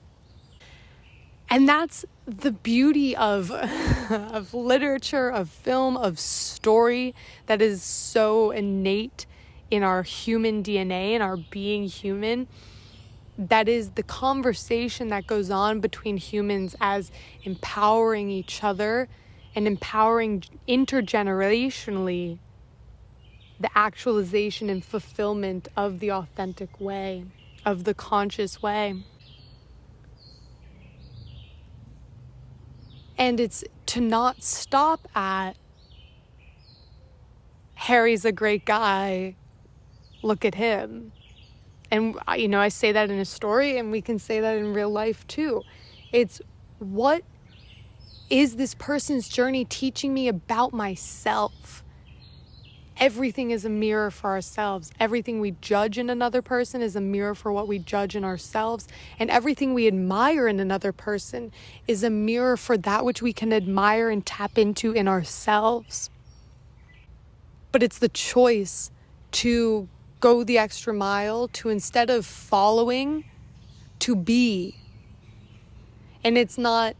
And that's the beauty of of literature, of film, of story that is so innate in our human DNA and our being human. That is the conversation that goes on between humans as empowering each other and empowering intergenerationally the actualization and fulfillment of the authentic way, of the conscious way. And it's to not stop at Harry's a great guy, look at him. And, I say that in a story, and we can say that in real life too. It's, what is this person's journey teaching me about myself? Everything is a mirror for ourselves. Everything we judge in another person is a mirror for what we judge in ourselves. And everything we admire in another person is a mirror for that which we can admire and tap into in ourselves. But it's the choice to go the extra mile, to, instead of following, to be. And it's not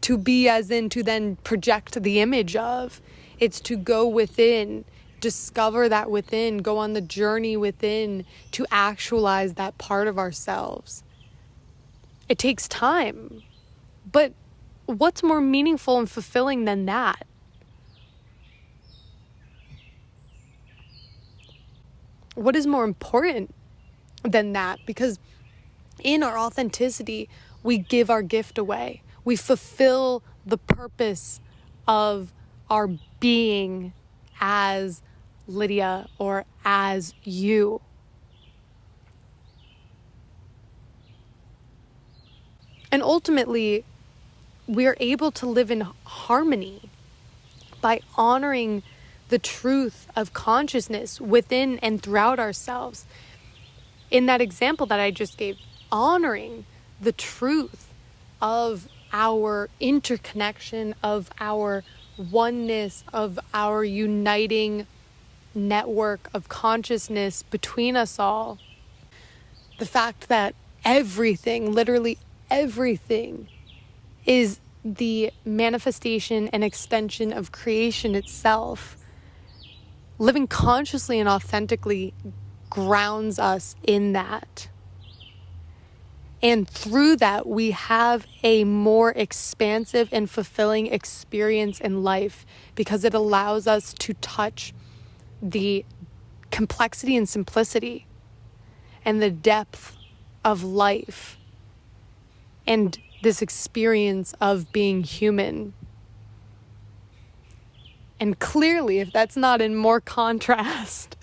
to be as in to then project the image of. It's to go within, discover that within, go on the journey within to actualize that part of ourselves. It takes time. But what's more meaningful and fulfilling than that? What is more important than that? Because in our authenticity, we give our gift away. We fulfill the purpose of our being as Lydia or as you. And ultimately, we are able to live in harmony by honoring the truth of consciousness within and throughout ourselves. In that example that I just gave, honoring the truth of our interconnection, of our oneness, of our uniting network of consciousness between us all. The fact that everything, literally everything, is the manifestation and extension of creation itself. Living consciously and authentically grounds us in that. And through that, we have a more expansive and fulfilling experience in life because it allows us to touch the complexity and simplicity and the depth of life and this experience of being human. And clearly, if that's not in more contrast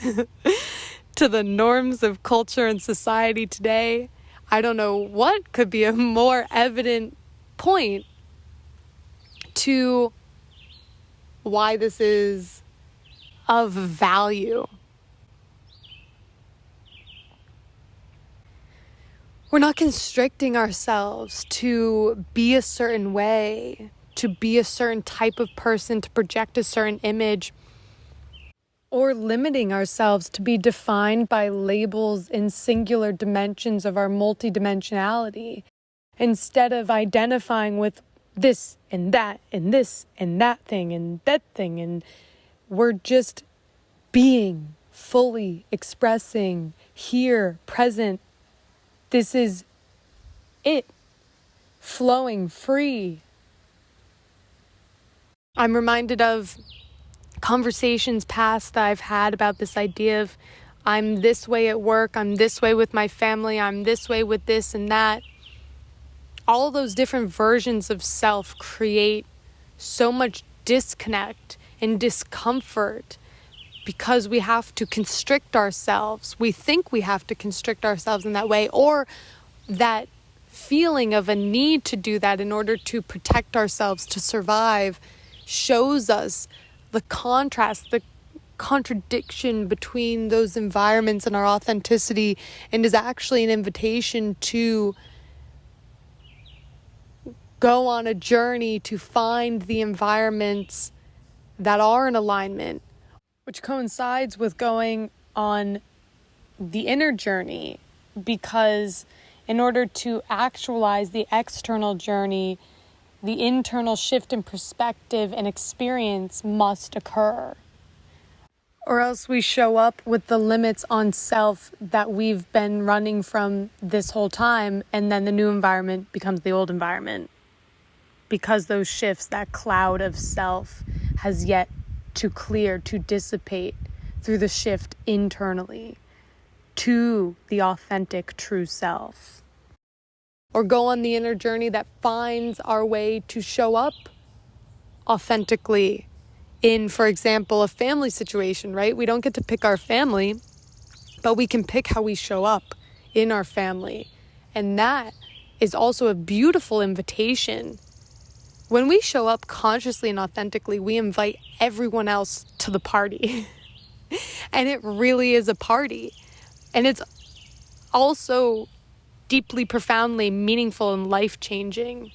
to the norms of culture and society today, I don't know what could be a more evident point to why this is of value. We're not constricting ourselves to be a certain way, to be a certain type of person, to project a certain image, or limiting ourselves to be defined by labels in singular dimensions of our multidimensionality, instead of identifying with this and that and this and that thing and that thing. And we're just being, fully expressing, here, present. This is it, flowing free. I'm reminded of conversations past that I've had about this idea of I'm this way at work, I'm this way with my family, I'm this way with this and that. All those different versions of self create so much disconnect and discomfort because we have to constrict ourselves. We think we have to constrict ourselves in that way, or that feeling of a need to do that in order to protect ourselves, to survive, shows us the contrast, the contradiction between those environments and our authenticity, and is actually an invitation to go on a journey to find the environments that are in alignment, which coincides with going on the inner journey, because in order to actualize the external journey, the internal shift in perspective and experience must occur. Or else we show up with the limits on self that we've been running from this whole time, and then the new environment becomes the old environment. Because those shifts, that cloud of self, has yet to clear, to dissipate through the shift internally to the authentic true self. Or go on the inner journey that finds our way to show up authentically in, for example, a family situation, right? We don't get to pick our family, but we can pick how we show up in our family. And that is also a beautiful invitation. When we show up consciously and authentically, we invite everyone else to the party. And it really is a party. And it's also deeply, profoundly meaningful and life-changing.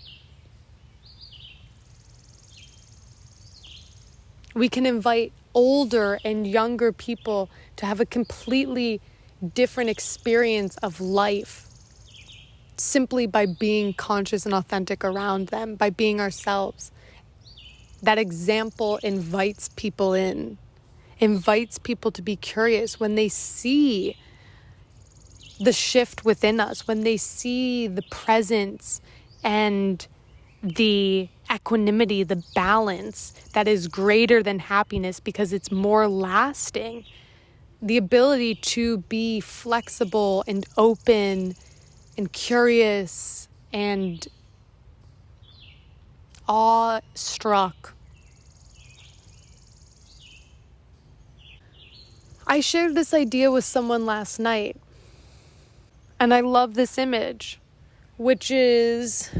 We can invite older and younger people to have a completely different experience of life simply by being conscious and authentic around them, by being ourselves. That example invites people in, invites people to be curious when they see the shift within us, when they see the presence and the equanimity, the balance that is greater than happiness because it's more lasting, the ability to be flexible and open and curious and awestruck. I shared this idea with someone last night, and I love this image, which is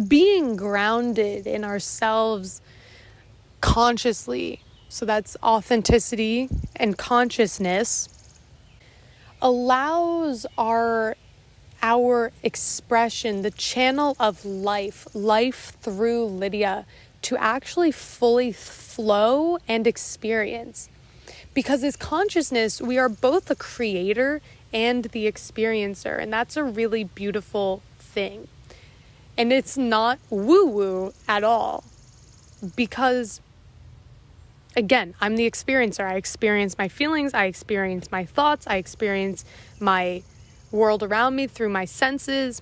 being grounded in ourselves consciously. So that's authenticity and consciousness, allows our expression, the channel of life through Lydia, to actually fully flow and experience. Because as consciousness, we are both the creator and the experiencer, and that's a really beautiful thing. And it's not woo-woo at all, because again, I'm the experiencer. I experience my feelings, I experience my thoughts, I experience my world around me through my senses,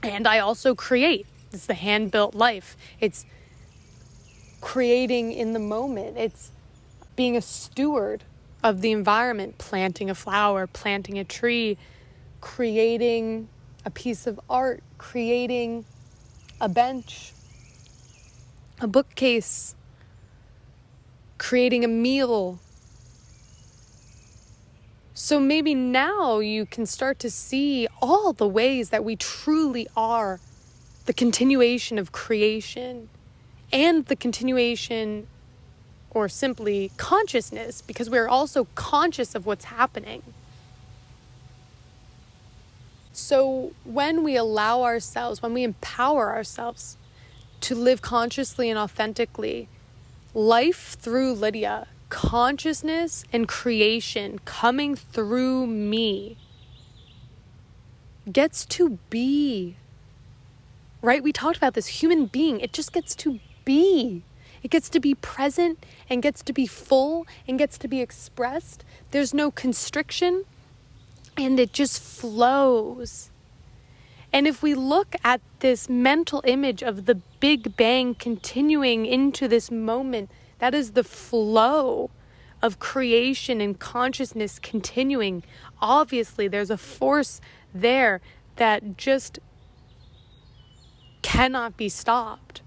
and I also create. It's the hand-built life. It's creating in the moment. It's being a steward of the environment, planting a flower, planting a tree, creating a piece of art, creating a bench, a bookcase, creating a meal. So maybe now you can start to see all the ways that we truly are the continuation of creation and the continuation, or simply consciousness, because we're also conscious of what's happening. So when we allow ourselves, when we empower ourselves to live consciously and authentically, life through Lydia, consciousness and creation coming through me, gets to be, right? We talked about this human being. It just gets to be. It gets to be present and gets to be full and gets to be expressed. There's no constriction, and it just flows. And if we look at this mental image of the Big Bang continuing into this moment, that is the flow of creation and consciousness continuing. Obviously, there's a force there that just cannot be stopped.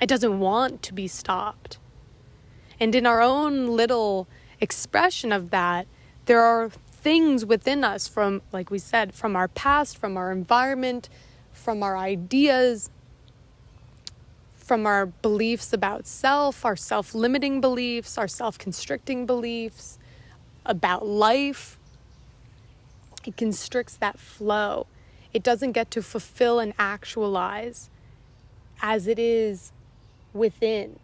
It doesn't want to be stopped. And in our own little expression of that, there are things within us from, like we said, from our past, from our environment, from our ideas, from our beliefs about self, our self-limiting beliefs, our self-constricting beliefs about life. It constricts that flow. It doesn't get to fulfill and actualize as it is within.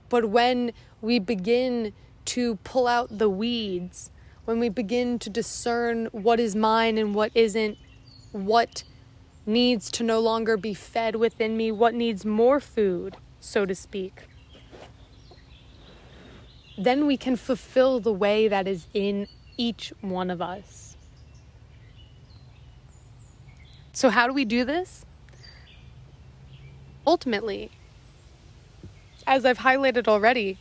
But when we begin to pull out the weeds, when we begin to discern what is mine and what isn't, what needs to no longer be fed within me, what needs more food, so to speak, then we can fulfill the way that is in each one of us. So how do we do this? Ultimately, as I've highlighted already,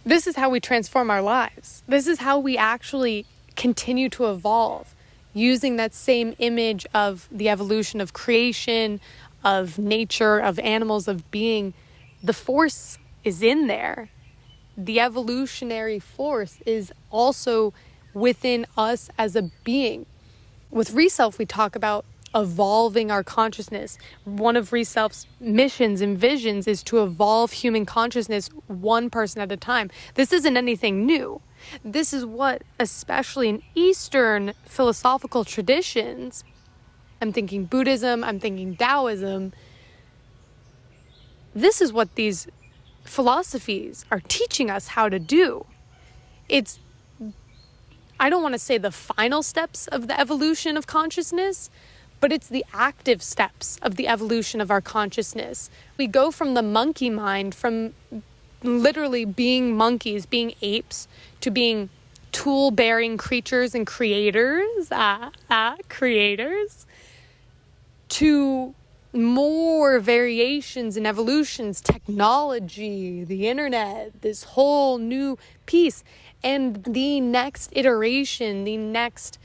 this is how we transform our lives. This is how we actually continue to evolve, using that same image of the evolution of creation, of nature, of animals, of being. The force is in there. The evolutionary force is also within us as a being. With Reself, we talk about evolving our consciousness. One of Reself's missions and visions is to evolve human consciousness one person at a time. This isn't anything new. This is what, especially in Eastern philosophical traditions, I'm thinking Buddhism, I'm thinking Taoism, this is what these philosophies are teaching us how to do. It's, I don't want to say the final steps of the evolution of consciousness, but it's the active steps of the evolution of our consciousness. We go from the monkey mind, from literally being monkeys, being apes, to being tool-bearing creatures and creators, to more variations and evolutions, technology, the internet, this whole new piece. And the next iteration, the next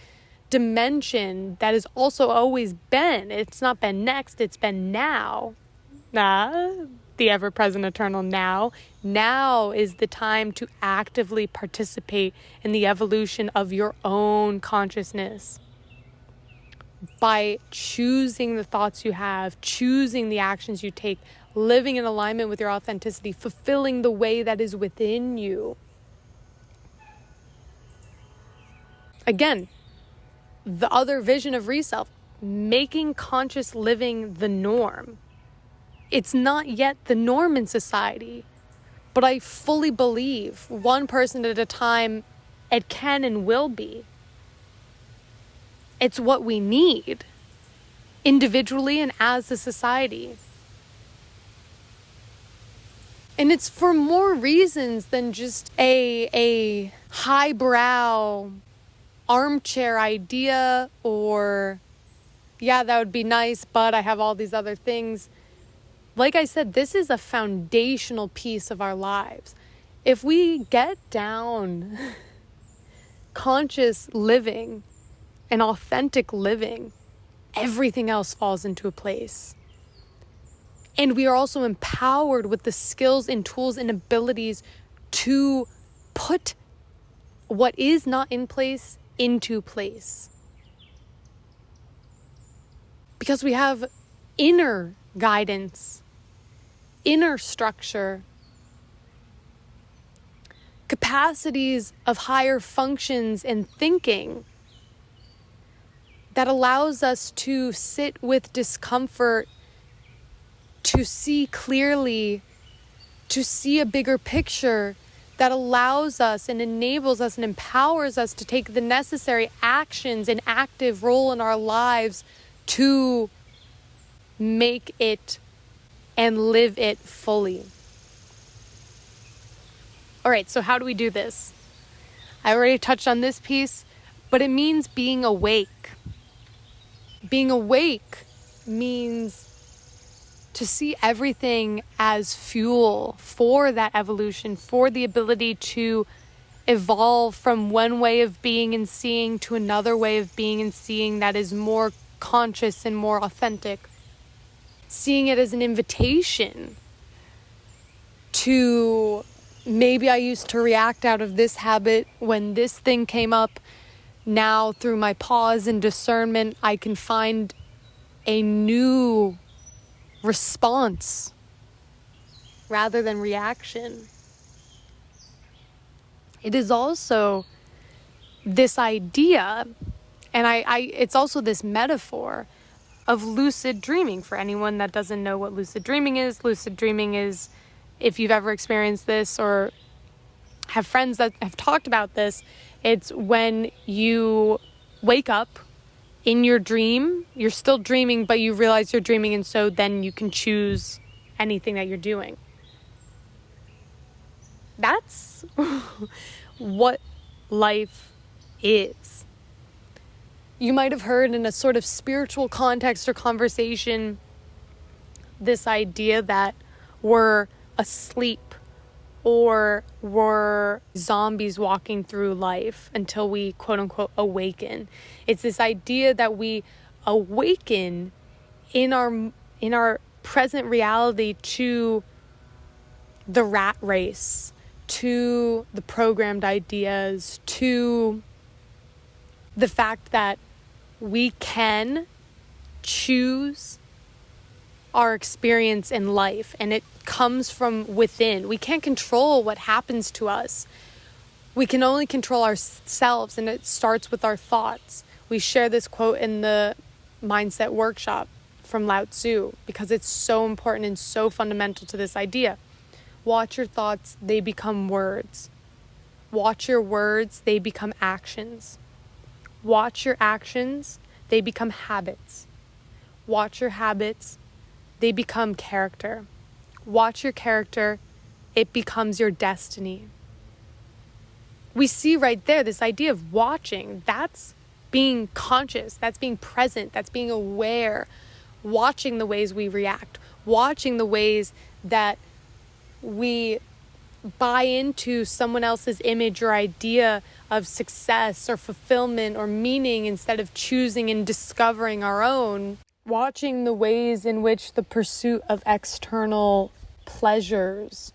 dimension that has also always been, it's not been next, it's been now. The ever-present eternal now. Now is the time to actively participate in the evolution of your own consciousness. By choosing the thoughts you have, choosing the actions you take, living in alignment with your authenticity, fulfilling the way that is within you. Again, the other vision of Reself, making conscious living the norm. It's not yet the norm in society, but I fully believe one person at a time it can and will be. It's what we need, individually and as a society. And it's for more reasons than just a highbrow armchair idea or, yeah, that would be nice, but I have all these other things. Like I said, this is a foundational piece of our lives. If we get down conscious living and authentic living, everything else falls into a place. And we are also empowered with the skills and tools and abilities to put what is not in place into place. Because we have inner guidance, inner structure, capacities of higher functions and thinking that allows us to sit with discomfort, to see clearly, to see a bigger picture, that allows us and enables us and empowers us to take the necessary actions and active role in our lives to make it and live it fully. All right, so how do we do this? I already touched on this piece, but it means being awake. Being awake means to see everything as fuel for that evolution, for the ability to evolve from one way of being and seeing to another way of being and seeing that is more conscious and more authentic. Seeing it as an invitation to, maybe I used to react out of this habit when this thing came up. Now, through my pause and discernment, I can find a new response rather than reaction. It is also this idea, and it's also this metaphor of lucid dreaming. For anyone that doesn't know what lucid dreaming is, if you've ever experienced this or have friends that have talked about this, it's when you wake up in your dream, you're still dreaming, but you realize you're dreaming, and so then you can choose anything that you're doing. That's what life is. You might have heard in a sort of spiritual context or conversation this idea that we're asleep or we're zombies walking through life until we quote unquote awaken. It's this idea that we awaken in our present reality to the rat race, to the programmed ideas, to the fact that we can choose our experience in life, and it comes from within. We can't control what happens to us. We can only control ourselves, and it starts with our thoughts. We share this quote in the mindset workshop from Lao Tzu because it's so important and so fundamental to this idea. Watch your thoughts, they become words. Watch your words, they become actions. Watch your actions, they become habits. Watch your habits, they become character. Watch your character, it becomes your destiny. We see right there this idea of watching. That's being conscious, that's being present, that's being aware, watching the ways we react, watching the ways that we buy into someone else's image or idea of success or fulfillment or meaning instead of choosing and discovering our own. Watching the ways in which the pursuit of external pleasures,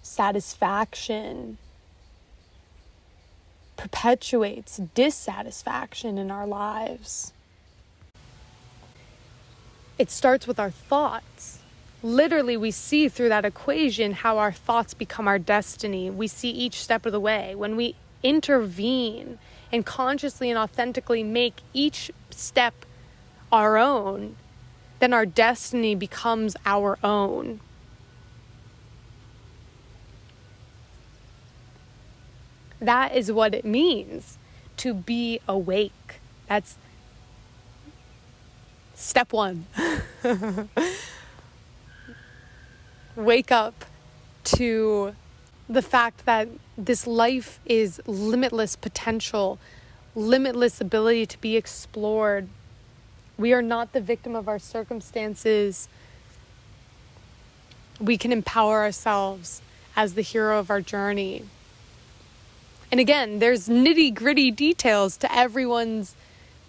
satisfaction, perpetuates dissatisfaction in our lives. It starts with our thoughts. Literally, we see through that equation how our thoughts become our destiny. We see each step of the way. When we intervene and consciously and authentically make each step our own, then our destiny becomes our own. That is what it means to be awake. That's step one. Wake up to the fact that this life is limitless potential, limitless ability to be explored. We are not the victim of our circumstances. We can empower ourselves as the hero of our journey. And again, there's nitty-gritty details to everyone's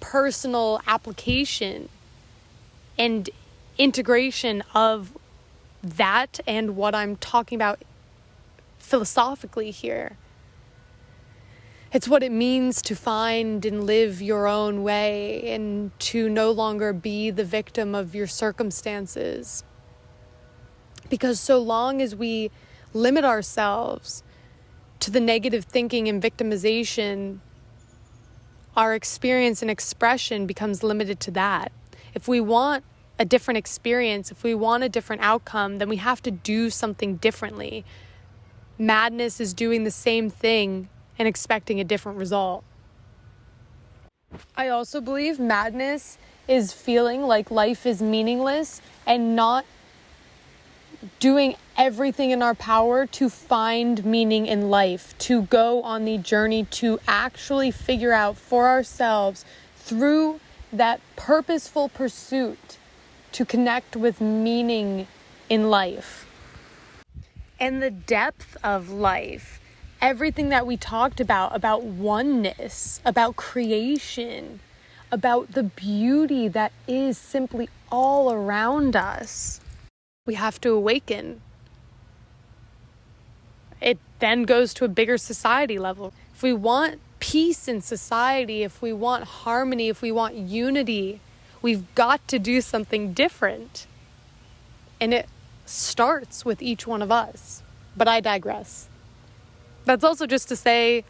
personal application and integration of that and what I'm talking about philosophically here. It's what it means to find and live your own way and to no longer be the victim of your circumstances. Because so long as we limit ourselves to the negative thinking and victimization, our experience and expression becomes limited to that. If we want a different experience, if we want a different outcome, then we have to do something differently. Madness is doing the same thing and expecting a different result. I also believe madness is feeling like life is meaningless and not doing everything in our power to find meaning in life, to go on the journey to actually figure out for ourselves through that purposeful pursuit to connect with meaning in life. And the depth of life, everything that we talked about oneness, about creation, about the beauty that is simply all around us. We have to awaken. It then goes to a bigger society level. If we want peace in society, if we want harmony, if we want unity, we've got to do something different. And it starts with each one of us. But I digress. That's also just to say,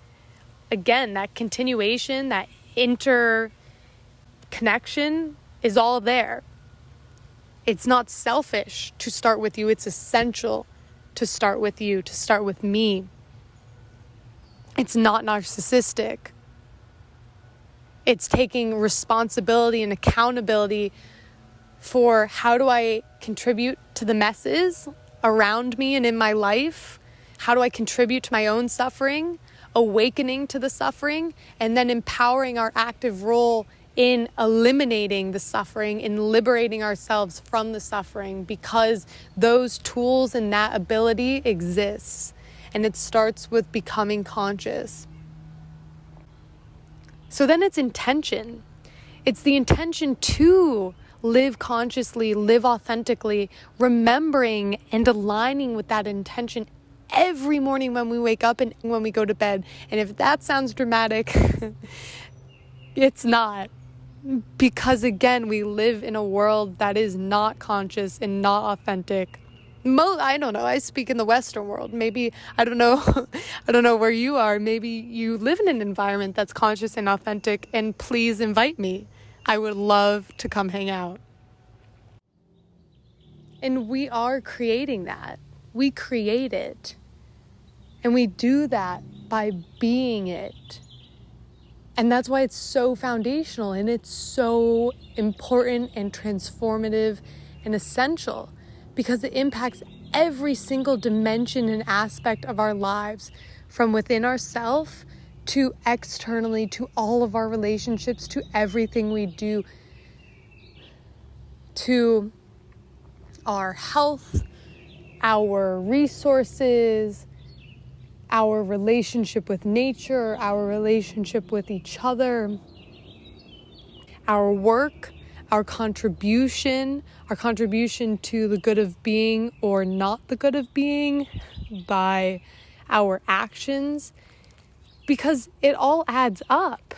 again, that continuation, that interconnection is all there. It's not selfish to start with you. It's essential to start with you, to start with me. It's not narcissistic. It's taking responsibility and accountability for how do I contribute to the messes around me and in my life? How do I contribute to my own suffering, awakening to the suffering, and then empowering our active role in eliminating the suffering, in liberating ourselves from the suffering, because those tools and that ability exists. And it starts with becoming conscious. So then it's intention. It's the intention to live consciously, live authentically, remembering and aligning with that intention every morning when we wake up and when we go to bed. And if that sounds dramatic, it's not. Because again, we live in a world that is not conscious and not authentic. I don't know. I speak in the Western world. Maybe, I don't know. I don't know where you are. Maybe you live in an environment that's conscious and authentic, and please invite me. I would love to come hang out. And we are creating that. We create it. And we do that by being it. And that's why it's so foundational and it's so important and transformative and essential. because it impacts every single dimension and aspect of our lives, from within ourselves to externally, to all of our relationships, to everything we do, to our health, our resources, our relationship with nature, our relationship with each other, our work, our contribution to the good of being or not the good of being by our actions, because it all adds up.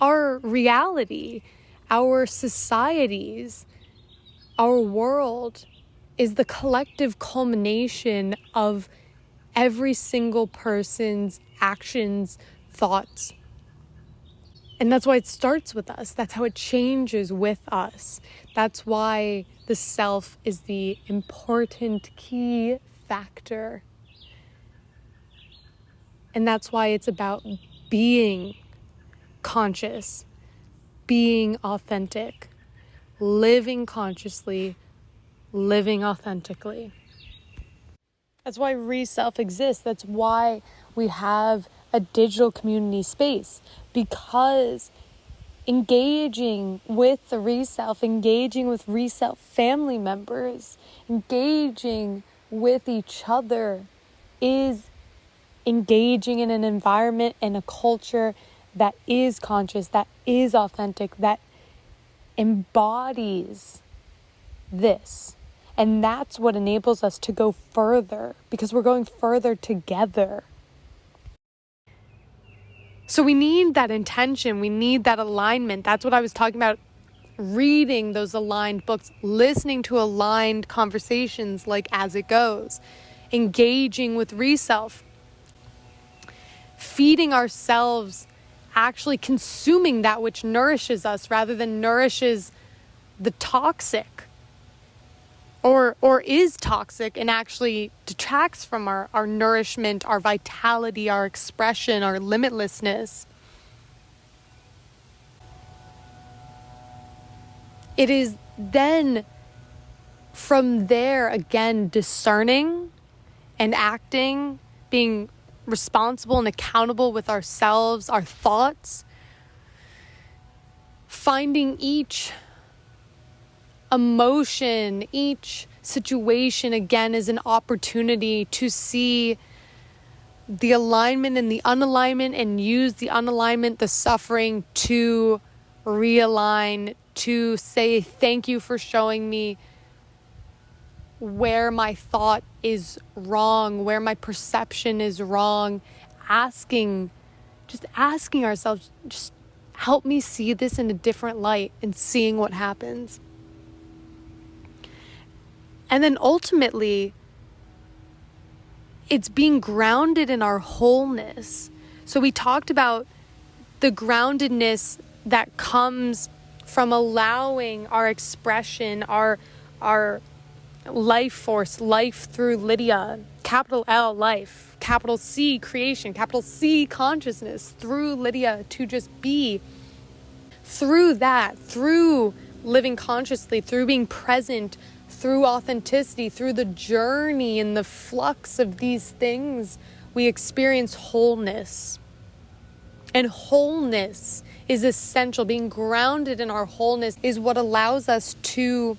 Our reality, our societies, our world is the collective culmination of every single person's actions, thoughts. And that's why it starts with us. That's how it changes with us. That's why the self is the important key factor. And that's why it's about being conscious, being authentic, living consciously, living authentically. That's why Re-Self exists. That's why we have a digital community space, because engaging with the Re-Self, engaging with Re-Self family members, engaging with each other is engaging in an environment and a culture that is conscious, that is authentic, that embodies this. And that's what enables us to go further, because we're going further together. So we need that intention. We need that alignment. That's what I was talking about. Reading those aligned books, listening to aligned conversations like As It Goes, engaging with Re-Self, feeding ourselves, actually consuming that which nourishes us rather than nourishes the toxic. Or is toxic and actually detracts from our nourishment, our vitality, our expression, our limitlessness. It is then from there, again, discerning and acting, being responsible and accountable with ourselves, our thoughts, finding each emotion, each situation, again, is an opportunity to see the alignment and the unalignment, and use the unalignment, the suffering, to realign, to say thank you for showing me where my thought is wrong, where my perception is wrong. Asking ourselves, just help me see this in a different light, and seeing what happens. And then ultimately, it's being grounded in our wholeness. So we talked about the groundedness that comes from allowing our expression, our life force, life through Lydia, capital L, life, capital C, creation, capital C, consciousness, through Lydia, to just be. Through that, through living consciously, through being present, through authenticity, through the journey and the flux of these things, we experience wholeness. And wholeness is essential. Being grounded in our wholeness is what allows us to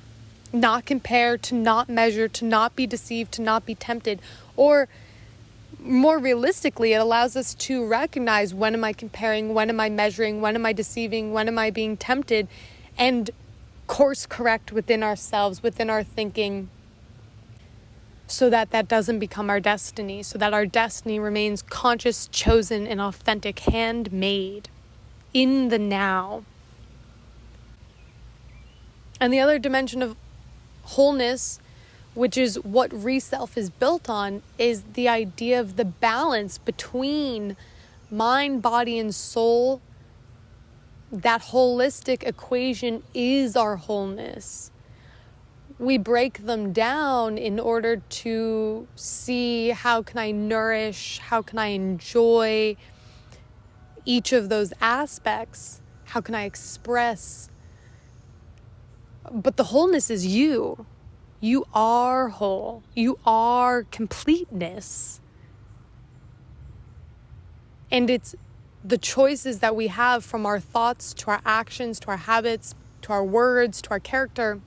not compare, to not measure, to not be deceived, to not be tempted. Or more realistically, it allows us to recognize, when am I comparing, when am I measuring, when am I deceiving, when am I being tempted, and course correct within ourselves, within our thinking, so that that doesn't become our destiny, so that our destiny remains conscious, chosen, and authentic, handmade in the now. And the other dimension of wholeness, which is what Re-Self is built on, is the idea of the balance between mind, body, and soul. That holistic equation is our wholeness. We break them down in order to see, how can I nourish, how can I enjoy each of those aspects, how can I express. But the wholeness is you. You are whole. You are completeness. And it's the choices that we have, from our thoughts to our actions, to our habits, to our words, to our character,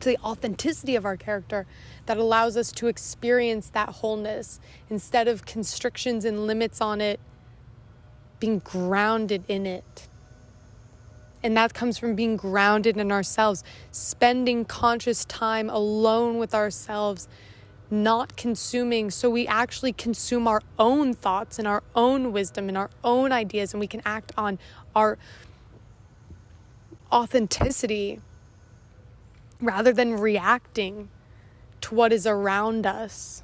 to the authenticity of our character, that allows us to experience that wholeness instead of constrictions and limits on it, being grounded in it. And that comes from being grounded in ourselves, spending conscious time alone with ourselves, not consuming, so we actually consume our own thoughts and our own wisdom and our own ideas, and we can act on our authenticity rather than reacting to what is around us.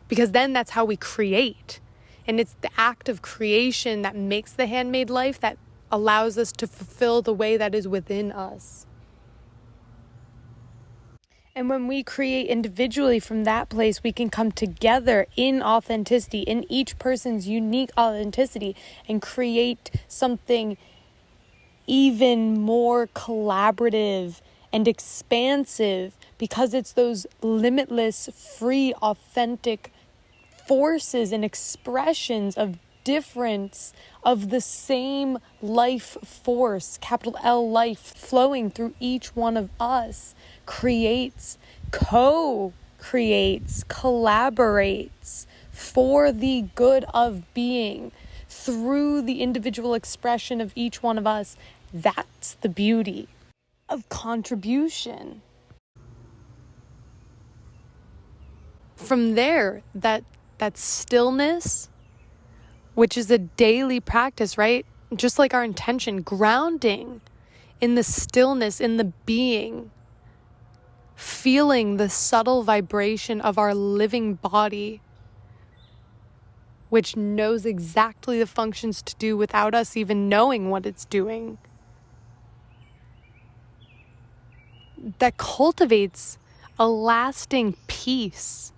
Because then that's how we create. And it's the act of creation that makes the handmade life, that allows us to fulfill the way that is within us. And when we create individually from that place, we can come together in authenticity, in each person's unique authenticity, and create something even more collaborative and expansive, because it's those limitless, free, authentic forces and expressions of difference of the same life force, capital L life, flowing through each one of us, creates, co-creates, collaborates for the good of being through the individual expression of each one of us. That's the beauty of contribution. From there, that stillness, which is a daily practice, right? Just like our intention, grounding in the stillness, in the being, feeling the subtle vibration of our living body, which knows exactly the functions to do without us even knowing what it's doing. That cultivates a lasting peace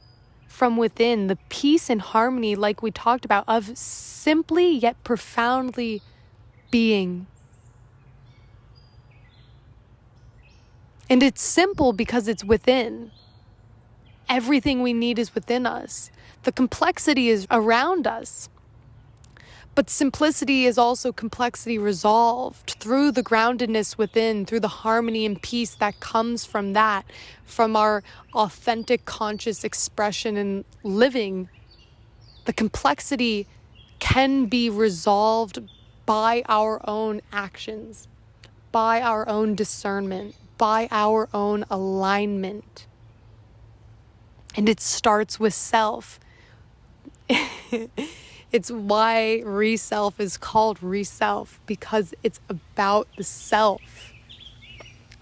from within, the peace and harmony, like we talked about, of simply yet profoundly being. And it's simple because it's within. Everything we need is within us. The complexity is around us. But simplicity is also complexity resolved through the groundedness within, through the harmony and peace that comes from that, from our authentic conscious expression and living. The complexity can be resolved by our own actions, by our own discernment, by our own alignment. And it starts with self. It's why Reself is called Reself, because it's about the self.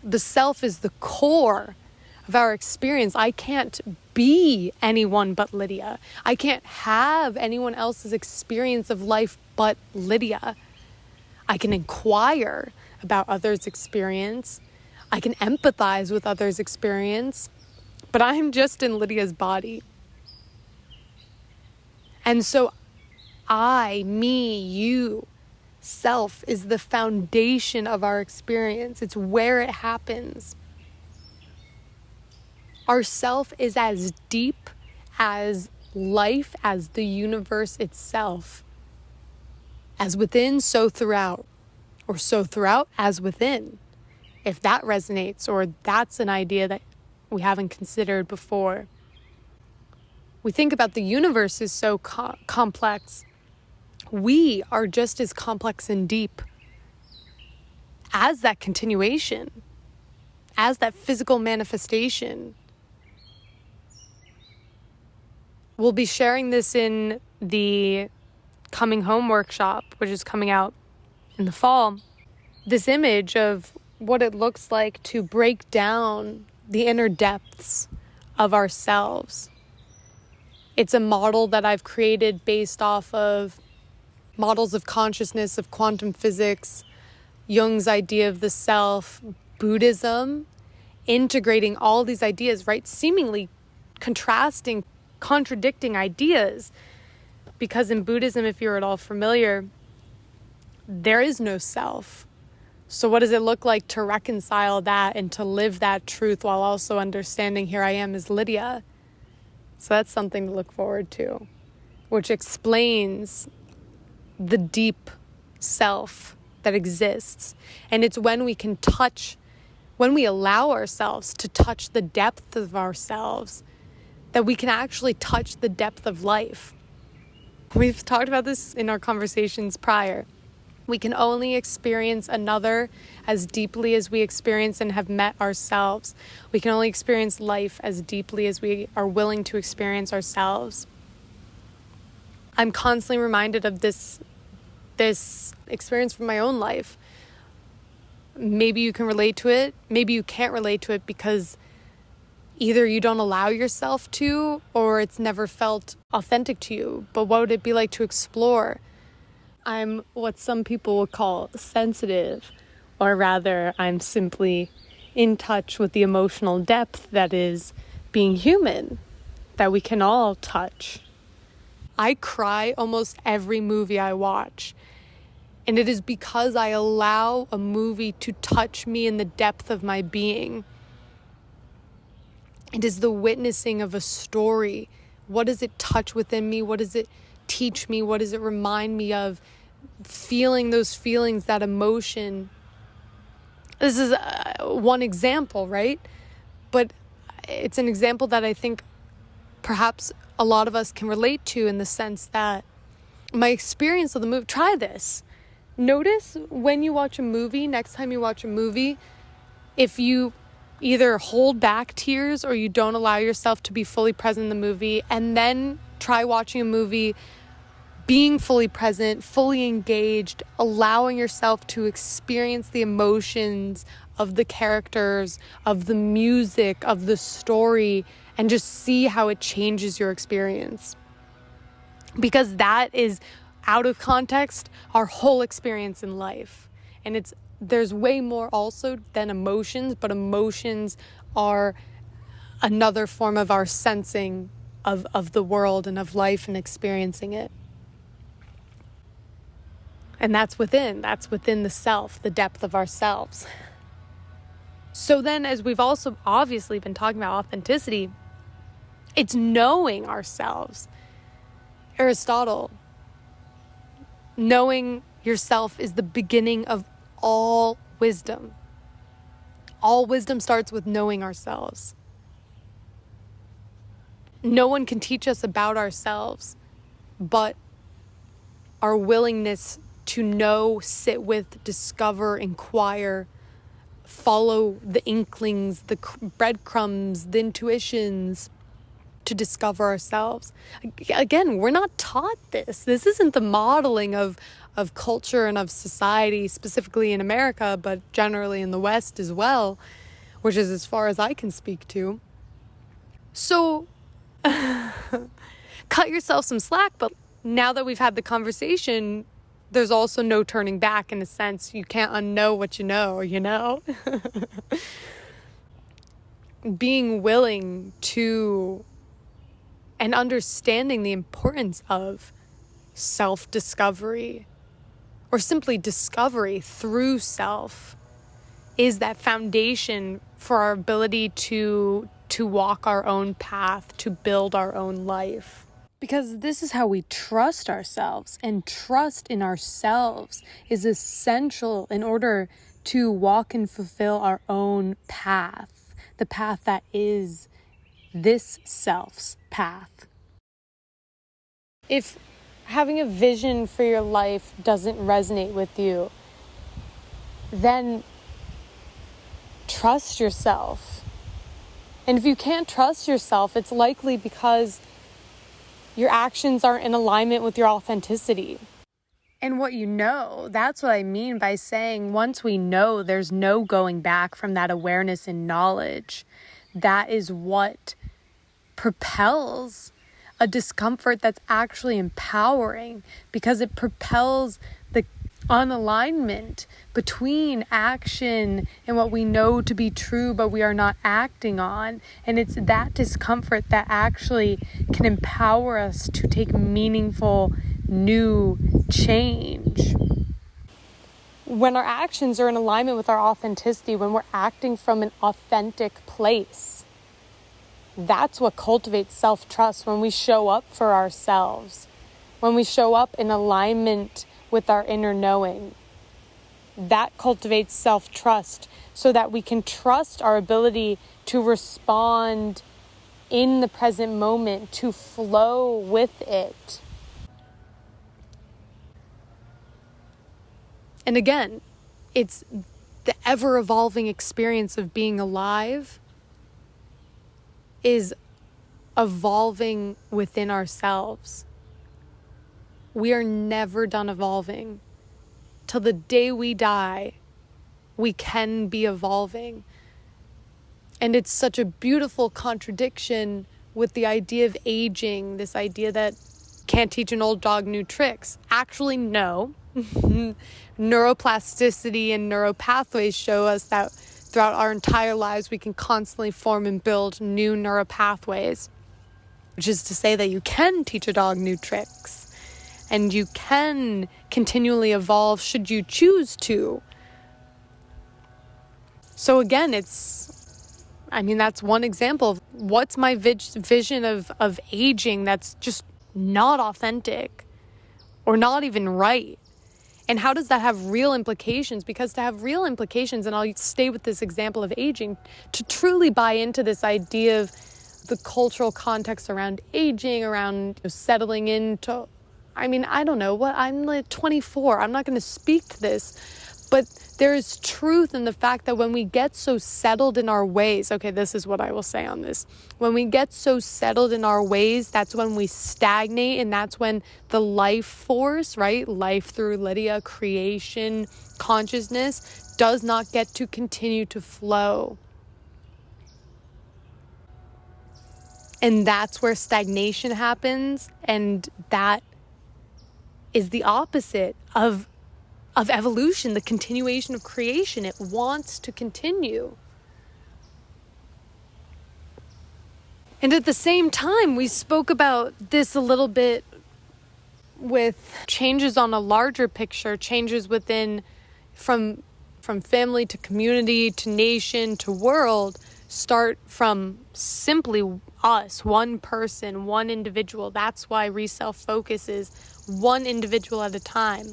The self is the core of our experience. I can't be anyone but Lydia. I can't have anyone else's experience of life but Lydia. I can inquire about others' experience. I can empathize with others' experience, but I'm just in Lydia's body. And so I, me, you, self is the foundation of our experience. It's where it happens. Our self is as deep as life, as the universe itself. As within, so throughout. Or so throughout, as within. If that resonates, or that's an idea that we haven't considered before. We think about the universe is so complex. We are just as complex and deep as that continuation, as that physical manifestation. We'll be sharing this in the Coming Home workshop, which is coming out in the fall. This image of what it looks like to break down the inner depths of ourselves. It's a model that I've created based off of models of consciousness, of quantum physics, Jung's idea of the self, Buddhism, integrating all these ideas, right? Seemingly contrasting, contradicting ideas. Because in Buddhism, if you're at all familiar, there is no self. So what does it look like to reconcile that and to live that truth while also understanding here I am as Lydia? So that's something to look forward to, which explains the deep self that exists. And it's when we can touch, when we allow ourselves to touch the depth of ourselves, that we can actually touch the depth of life. We've talked about this in our conversations prior. We can only experience another as deeply as we experience and have met ourselves. We can only experience life as deeply as we are willing to experience ourselves. I'm constantly reminded of this experience from my own life. Maybe you can relate to it. Maybe you can't relate to it because either you don't allow yourself to, or it's never felt authentic to you. But what would it be like to explore? I'm what some people would call sensitive, or rather, I'm simply in touch with the emotional depth that is being human, that we can all touch. I cry almost every movie I watch, and it is because I allow a movie to touch me in the depth of my being. It is the witnessing of a story. What does it touch within me? What does it teach me? What does it remind me of? Feeling those feelings, that emotion. This is one example, right? But it's an example that I think perhaps a lot of us can relate to, in the sense that my experience of the movie, try this. Notice when you watch a movie, next time you watch a movie, if you either hold back tears or you don't allow yourself to be fully present in the movie, and then try watching a movie being fully present, fully engaged, allowing yourself to experience the emotions of the characters, of the music, of the story, and just see how it changes your experience. Because that is, out of context, our whole experience in life. And there's way more also than emotions, but emotions are another form of our sensing of the world and of life and experiencing it. And that's within the self, the depth of ourselves. So then, as we've also obviously been talking about authenticity, it's knowing ourselves. Aristotle, knowing yourself is the beginning of all wisdom. All wisdom starts with knowing ourselves. No one can teach us about ourselves, but our willingness to know, sit with, discover, inquire, follow the inklings, the breadcrumbs, the intuitions, to discover ourselves. Again, we're not taught this. This isn't the modeling of culture and of society, specifically in America, but generally in the West as well, which is as far as I can speak to. So cut yourself some slack, but now that we've had the conversation, there's also no turning back, in a sense. You can't unknow what you know, you know? Being willing to and understanding the importance of self-discovery, or simply discovery through self, is that foundation for our ability to walk our own path, to build our own life. Because this is how we trust ourselves, and trust in ourselves is essential in order to walk and fulfill our own path, the path that is this self's path. If having a vision for your life doesn't resonate with you, then trust yourself. And if you can't trust yourself, it's likely because your actions aren't in alignment with your authenticity. And what you know, that's what I mean by saying once we know, there's no going back from that awareness and knowledge. That is what propels a discomfort that's actually empowering, because it propels the unalignment between action and what we know to be true but we are not acting on. And it's that discomfort that actually can empower us to take meaningful new change. when our actions are in alignment with our authenticity, when we're acting from an authentic place, that's what cultivates self-trust. When we show up for ourselves, when we show up in alignment with our inner knowing, that cultivates self-trust so that we can trust our ability to respond in the present moment, to flow with it. And again, it's the ever-evolving experience of being alive is evolving within ourselves. We are never done evolving. Till the day we die, we can be evolving. And it's such a beautiful contradiction with the idea of aging, this idea that can't teach an old dog new tricks. Actually, no. Neuroplasticity and neuropathways show us that throughout our entire lives, we can constantly form and build new neuropathways, which is to say that you can teach a dog new tricks and you can continually evolve should you choose to. So again, that's one example of what's my vision of aging that's just not authentic or not even right. And how does that have real implications? Because to have real implications, and I'll stay with this example of aging, to truly buy into this idea of the cultural context around aging, around settling into, I don't know what, I'm like 24. I'm not going to speak to this, but there is truth in the fact that when we get so settled in our ways, okay, this is what I will say on this. When we get so settled in our ways, that's when we stagnate, and that's when the life force, right? Life through Lydia, creation, consciousness does not get to continue to flow. And that's where stagnation happens, and that is the opposite of evolution, the continuation of creation. It wants to continue. And at the same time, we spoke about this a little bit with changes on a larger picture, changes within from family to community to nation to world, start from simply us, one person, one individual. That's why Reself focuses one individual at a time.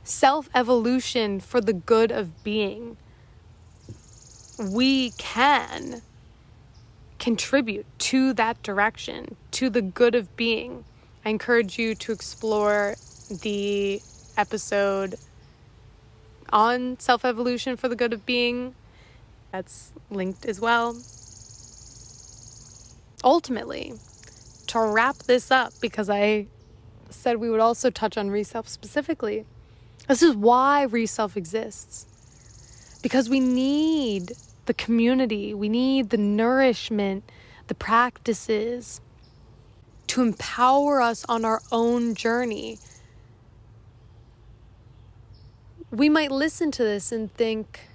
Self-evolution for the good of being. We can contribute to that direction, to the good of being. I encourage you to explore the episode on self-evolution for the good of being. That's linked as well. Ultimately, to wrap this up, because I said we would also touch on Reself specifically, this is why Reself exists. Because we need the community, we need the nourishment, the practices to empower us on our own journey. We might listen to this and think,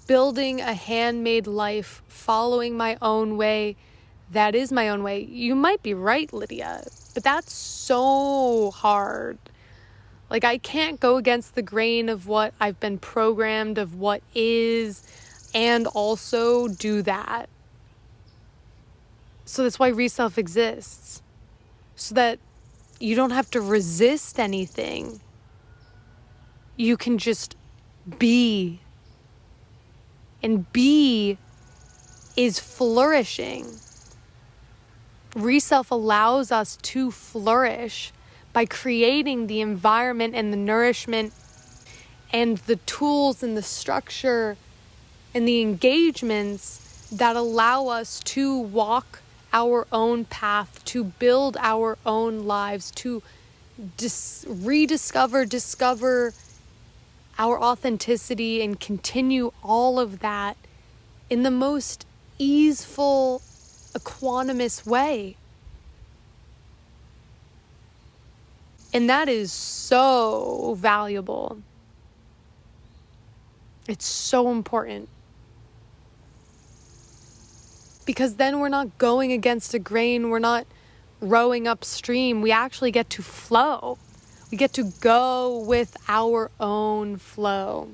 building a handmade life, following my own way, that is my own way. You might be right, Lydia, but that's so hard. Like, I can't go against the grain of what I've been programmed, of what is, and also do that. So that's why Reself exists. So that you don't have to resist anything. You can just be. And be is flourishing. Reself allows us to flourish by creating the environment and the nourishment and the tools and the structure and the engagements that allow us to walk our own path, to build our own lives, to discover our authenticity and continue all of that in the most easeful, equanimous way. And that is so valuable. It's so important. Because then we're not going against a grain, we're not rowing upstream. We actually get to flow. We get to go with our own flow.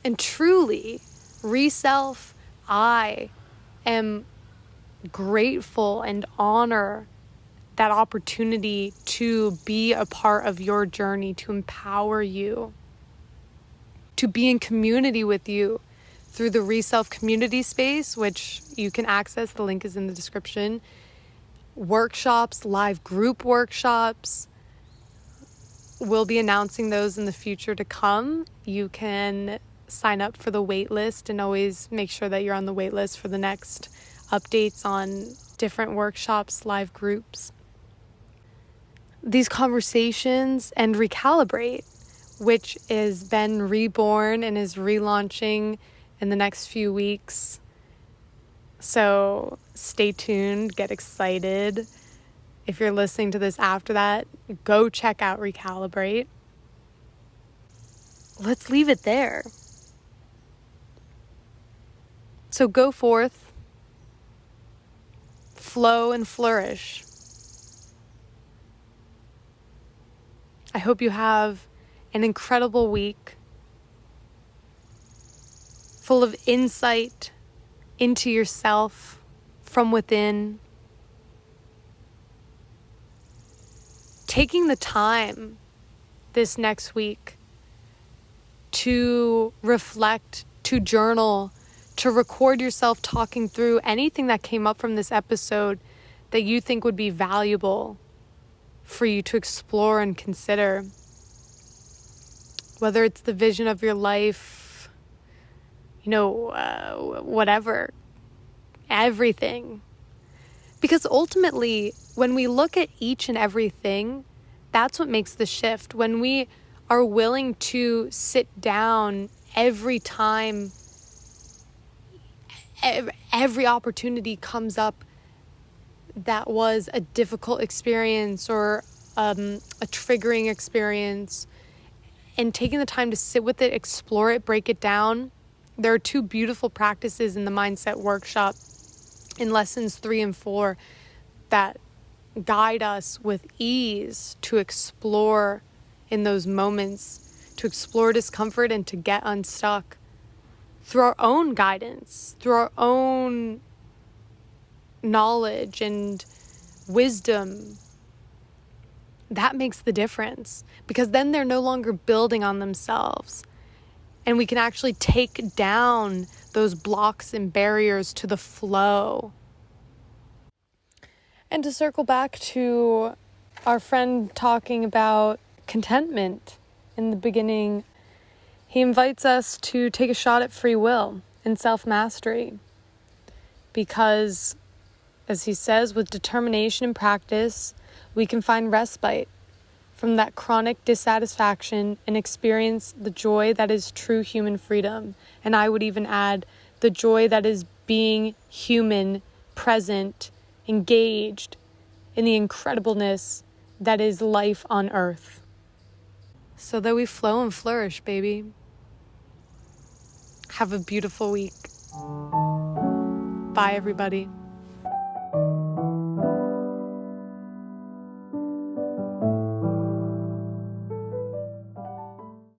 And truly, Reself, I am grateful and honor that opportunity to be a part of your journey, to empower you, to be in community with you through the Reself community space, which you can access. The link is in the description. Workshops, live group workshops. We'll be announcing those in the future to come. You can sign up for the wait list and always make sure that you're on the wait list for the next updates on different workshops, live groups. These conversations and Recalibrate, which has been reborn and is relaunching in the next few weeks. So stay tuned, get excited. If you're listening to this after that, go check out Recalibrate. Let's leave it there. So go forth, flow and flourish. I hope you have an incredible week full of insight into yourself from within. Taking the time this next week to reflect, to journal, to record yourself talking through anything that came up from this episode that you think would be valuable for you to explore and consider. Whether it's the vision of your life, whatever, everything. Because ultimately, when we look at each and everything, that's what makes the shift. When we are willing to sit down every time, every opportunity comes up that was a difficult experience or a triggering experience, and taking the time to sit with it, explore it, break it down. There are 2 beautiful practices in the mindset workshop in lessons 3 and 4 that guide us with ease to explore in those moments, to explore discomfort and to get unstuck through our own guidance, through our own knowledge and wisdom. That makes the difference, because then they're no longer building on themselves, and we can actually take down those blocks and barriers to the flow. And to circle back to our friend talking about contentment in the beginning, he invites us to take a shot at free will and self-mastery, because, as he says, with determination and practice, we can find respite from that chronic dissatisfaction and experience the joy that is true human freedom. And I would even add the joy that is being human, present, engaged in the incredibleness that is life on earth. So that we flow and flourish, baby. Have a beautiful week. Bye, everybody.